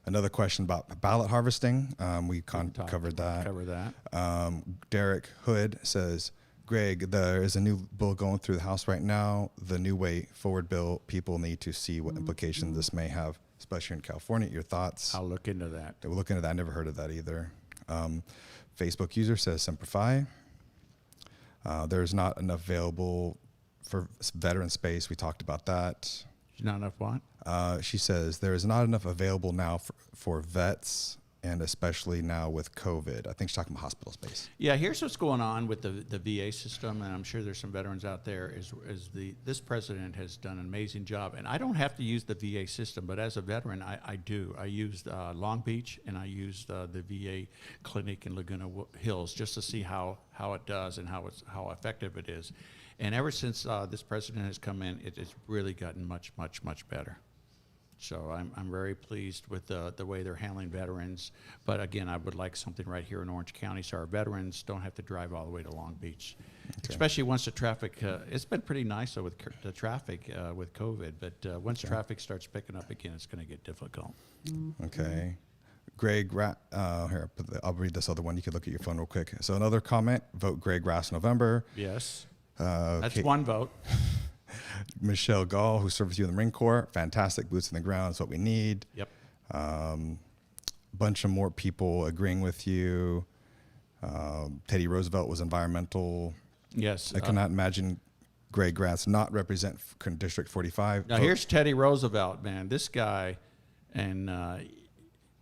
another question about ballot harvesting. We covered that. Cover that. Derek Hood says, Greg, there is a new bill going through the House right now. The New Way Forward bill, people need to see what implications this may have, especially in California. Your thoughts? I'll look into that. We're looking at that. I never heard of that either. Facebook user says, Semper Fi. There's not enough available for veteran space. We talked about that. Not enough what? She says, there is not enough available now for vets, and especially now with COVID. I think she's talking about hospital space. Yeah, here's what's going on with the VA system, and I'm sure there's some veterans out there, this president has done an amazing job. And I don't have to use the VA system, but as a veteran, I do. I used Long Beach, and I used the VA clinic in Laguna Hills just to see how it does and how effective it is. And ever since this president has come in, it has really gotten much, much, much better. So I'm very pleased with the way they're handling veterans. But again, I would like something right here in Orange County so our veterans don't have to drive all the way to Long Beach. Okay. Especially once the traffic, it's been pretty nice though with the traffic with COVID, but once traffic starts picking up again, it's going to get difficult. Okay. Greg, here, I'll read this other one. You can look at your phone real quick. So another comment, vote Greg Raths November. Yes. That's one vote. Michelle Gall, who served with you in the Marine Corps, fantastic, boots in the ground is what we need. Yep. Bunch of more people agreeing with you. Teddy Roosevelt was environmental. Yes. I cannot imagine Greg Raths not represent District 45. Now here's Teddy Roosevelt, man. This guy, and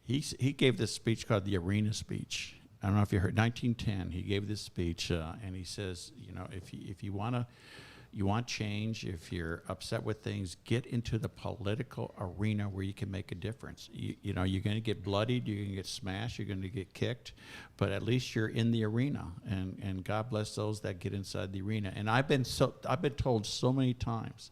he gave this speech called the Arena Speech. I don't know if you heard. 1910, he gave this speech, and he says, you know, if you want change, if you're upset with things, get into the political arena where you can make a difference. You know, you're going to get bloodied, you're going to get smashed, you're going to get kicked, but at least you're in the arena. And God bless those that get inside the arena. And I've been told so many times.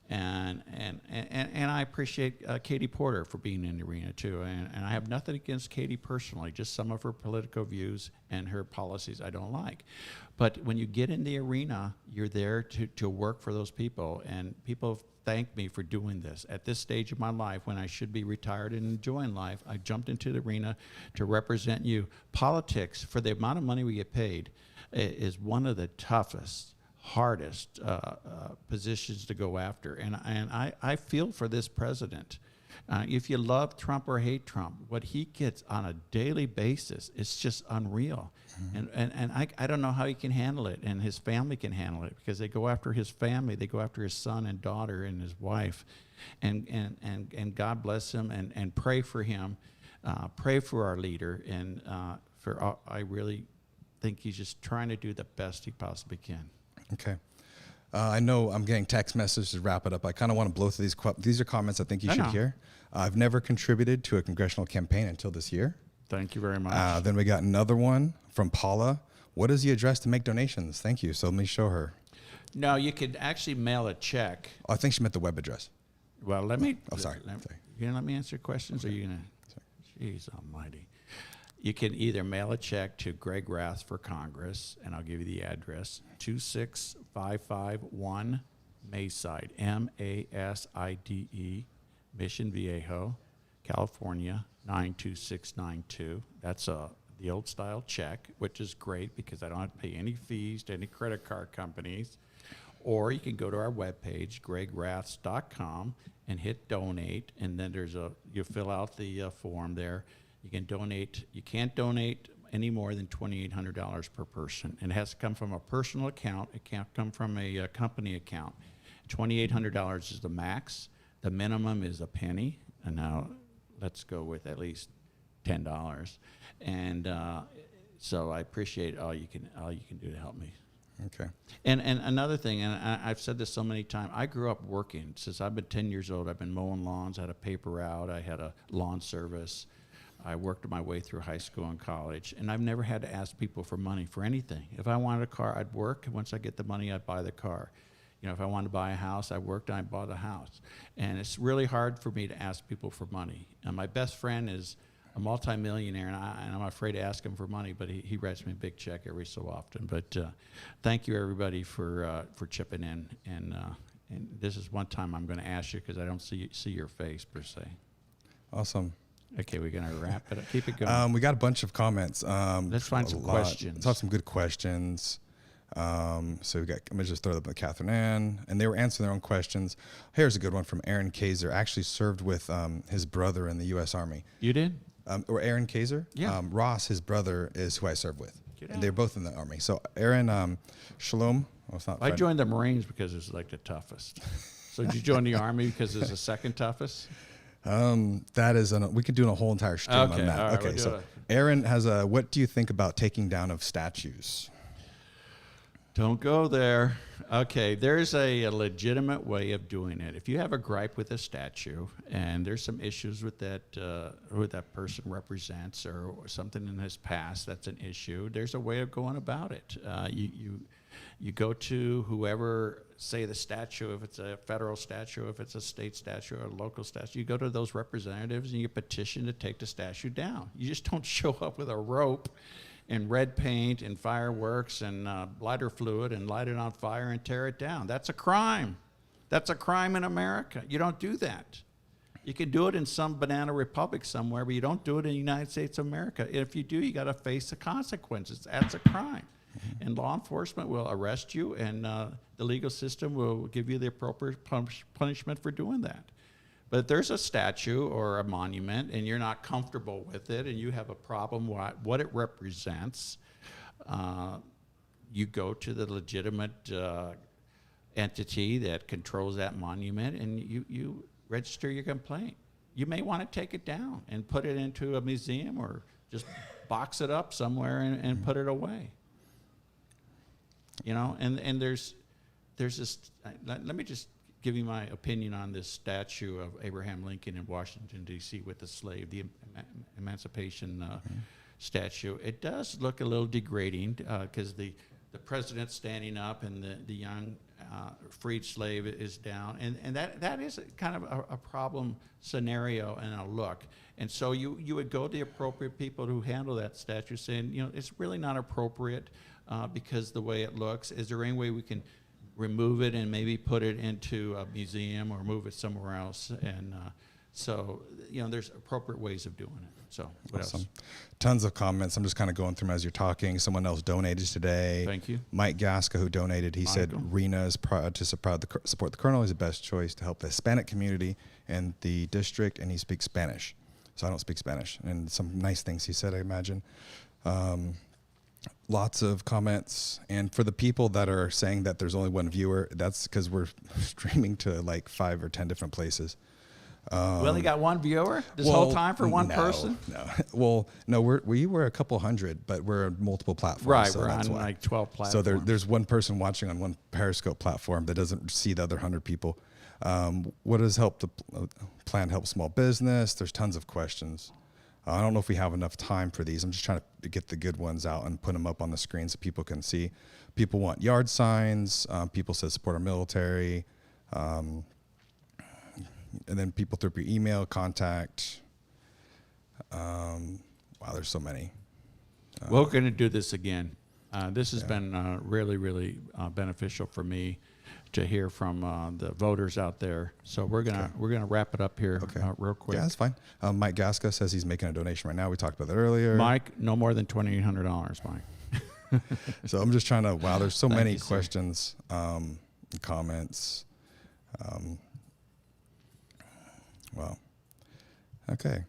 And I appreciate Katie Porter for being in the arena too. And I have nothing against Katie personally, just some of her political views and her policies I don't like. But when you get in the arena, you're there to work for those people. And people thank me for doing this. At this stage of my life, when I should be retired and enjoying life, I jumped into the arena to represent you. Politics, for the amount of money we get paid, is one of the toughest, hardest positions to go after. And I feel for this president. If you love Trump or hate Trump, what he gets on a daily basis is just unreal. And I don't know how he can handle it, and his family can handle it, because they go after his family, they go after his son and daughter and his wife. And God bless him, and pray for him, pray for our leader, and I really think he's just trying to do the best he possibly can. Okay. I know I'm getting text messages to wrap it up. I kind of want to blow through these. These are comments I think you should hear. I've never contributed to a congressional campaign until this year. Thank you very much. Then we got another one from Paula. What is the address to make donations? Thank you. So let me show her. No, you could actually mail a check. Oh, I think she meant the web address. Well, let me. Oh, sorry. You gonna let me answer questions, or are you gonna? Jeez Almighty. You can either mail a check to Greg Raths for Congress, and I'll give you the address, 26551 Mayside, Maside, Mission Viejo, California, 92692. That's the old style check, which is great because I don't have to pay any fees to any credit card companies. Or you can go to our webpage, gregraths.com, and hit donate, and then you fill out the form there. You can donate. You can't donate any more than $2,800 per person. And it has to come from a personal account. It can't come from a company account. $2,800 is the max. The minimum is a penny. And now let's go with at least $10. And so I appreciate all you can do to help me. Okay. And another thing, and I've said this so many times, I grew up working. Since I've been 10 years old, I've been mowing lawns. I had a paper route. I had a lawn service. I worked my way through high school and college, and I've never had to ask people for money for anything. If I wanted a car, I'd work. Once I get the money, I'd buy the car. You know, if I wanted to buy a house, I worked and I bought a house. And it's really hard for me to ask people for money. And my best friend is a multimillionaire, and I'm afraid to ask him for money, but he writes me a big check every so often. But thank you, everybody, for chipping in. And this is one time I'm going to ask you because I don't see your face, per se. Awesome. Okay, we're going to wrap it up. Keep it going. We got a bunch of comments. Let's find some questions. Let's have some good questions. So we got, let me just throw them to Catherine Ann, and they were answering their own questions. Here's a good one from Aaron Kaiser. Actually served with his brother in the U.S. Army. You did? Or Aaron Kaiser? Yeah. Ross, his brother, is who I served with. And they're both in the Army. So Aaron, Shalom. Well, it's not I joined the Marines because it's like the toughest. So did you join the Army because it's the second toughest? That is, we could do a whole entire stream on that. Right, okay, so Aaron has a, what do you think about taking down of statues? Don't go there. Okay, there's a legitimate way of doing it. If you have a gripe with a statue and there's some issues with that, who that person represents or something in his past that's an issue, there's a way of going about it. You go to whoever, say the statue, if it's a federal statue, if it's a state statue or a local statue, you go to those representatives and you petition to take the statue down. You just don't show up with a rope and red paint and fireworks and lighter fluid and light it on fire and tear it down. That's a crime. That's a crime in America. You don't do that. You can do it in some banana republic somewhere, but you don't do it in the United States of America. If you do, you got to face the consequences. That's a crime. And law enforcement will arrest you, and the legal system will give you the appropriate punishment for doing that. But there's a statue or a monument, and you're not comfortable with it, and you have a problem what it represents, you go to the legitimate entity that controls that monument, and you register your complaint. You may want to take it down and put it into a museum, or just box it up somewhere and put it away. You know, and there's this. Let me just give you my opinion on this statue of Abraham Lincoln in Washington, D.C. with the slave, the Emancipation statue. It does look a little degrading because the president's standing up and the young freed slave is down. And that is kind of a problem scenario and a look. And so you would go to the appropriate people who handle that statue saying, you know, it's really not appropriate because the way it looks. Is there any way we can remove it and maybe put it into a museum or move it somewhere else? And so, you know, there's appropriate ways of doing it. So what else? Tons of comments. I'm just kind of going through them as you're talking. Someone else donated today. Thank you. Mike Gasca, who donated, he said Rena is proud to support the Colonel. He's the best choice to help the Hispanic community and the district, and he speaks Spanish. So I don't speak Spanish. And some nice things he said, I imagine. Lots of comments. And for the people that are saying that there's only one viewer, that's because we're streaming to like 5 or 10 different places. We only got one viewer this whole time for one person? No. Well, no, we were a couple hundred, but we're on multiple platforms. Right, so we're that's on why. like 12 platforms. So there's one person watching on one Periscope platform that doesn't see the other 100 people. What has helped the plan help small business? There's tons of questions. I don't know if we have enough time for these. I'm just trying to get the good ones out and put them up on the screen so people can see. People want yard signs. People said support our military. And then people through your email, contact. Wow, there's so many. We're going to do this again. This has been really, really beneficial for me to hear from the voters out there. So we're gonna wrap it up here real quick. Yeah, that's fine. Mike Gasca says he's making a donation right now. We talked about that earlier. Mike, no more than $2,800, Mike. So I'm just trying to. Wow, there's so many questions, comments. Wow. Okay.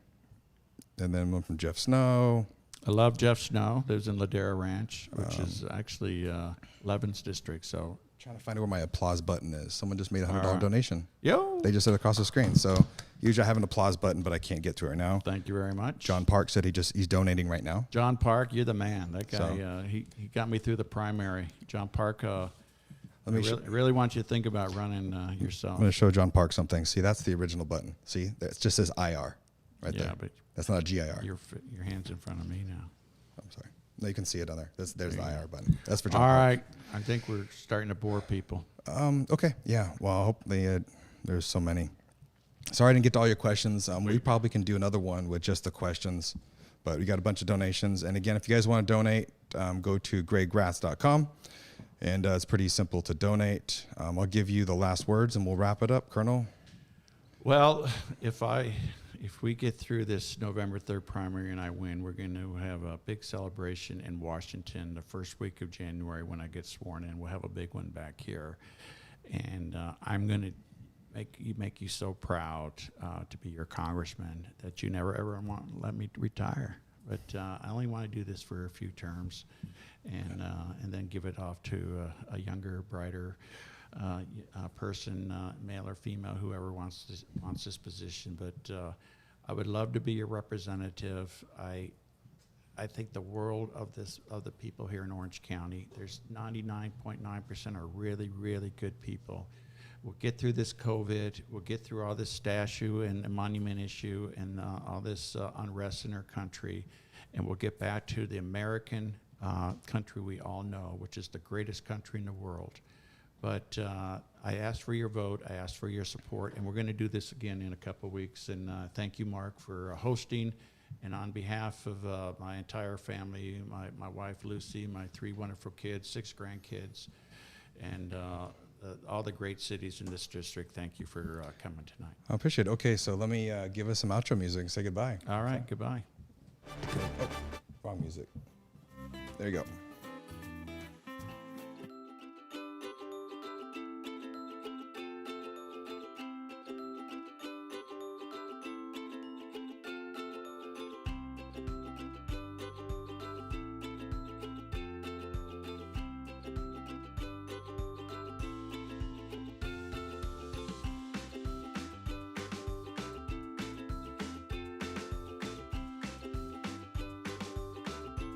And then one from Jeff Snow. I love Jeff Snow. Lives in Ladera Ranch, which is actually Levin's district. So Trying to find out where my applause button is. Someone just made a $100 donation. Yo. They just said across the screen. So usually I have an applause button, but I can't get to it right now. Thank you very much. John Park said he's donating right now. John Park, you're the man. That guy, he got me through the primary. John Park, I really want you to think about running yourself. I'm going to show John Park something. See, that's the original button. See, it just says IR right there. But that's not a GIR. Your hand's in front of me now. I'm sorry. No, you can see it on there. There's the IR button. That's for John All Park. right. I think we're starting to bore people. Okay. Yeah. Well, I hope there's so many. Sorry I didn't get to all your questions. We probably can do another one with just the questions, but we got a bunch of donations. And again, if you guys want to donate, go to gregraths.com. And it's pretty simple to donate. I'll give you the last words and we'll wrap it up, Colonel. Well, if we get through this November 3rd primary and I win, we're going to have a big celebration in Washington the first week of January when I get sworn in. We'll have a big one back here. And I'm going to make you so proud to be your congressman that you never, ever want to let me retire. But I only want to do this for a few terms and then give it off to a younger, brighter person, male or female, whoever wants this position. But I would love to be your representative. I think the world of the people here in Orange County. There's 99.9% are really, really good people. We'll get through this COVID. We'll get through all this statue and monument issue and all this unrest in our country, and we'll get back to the American country we all know, which is the greatest country in the world. But I asked for your vote. I asked for your support, and we're going to do this again in a couple of weeks. And thank you, Mark, for hosting. And on behalf of my entire family, my wife, Lucy, my 3 wonderful kids, 6 grandkids, and all the great cities in this district, thank you for coming tonight. I appreciate it. Okay, so let me give us some outro music and say goodbye. All right, goodbye. Oh, wrong music. There you go.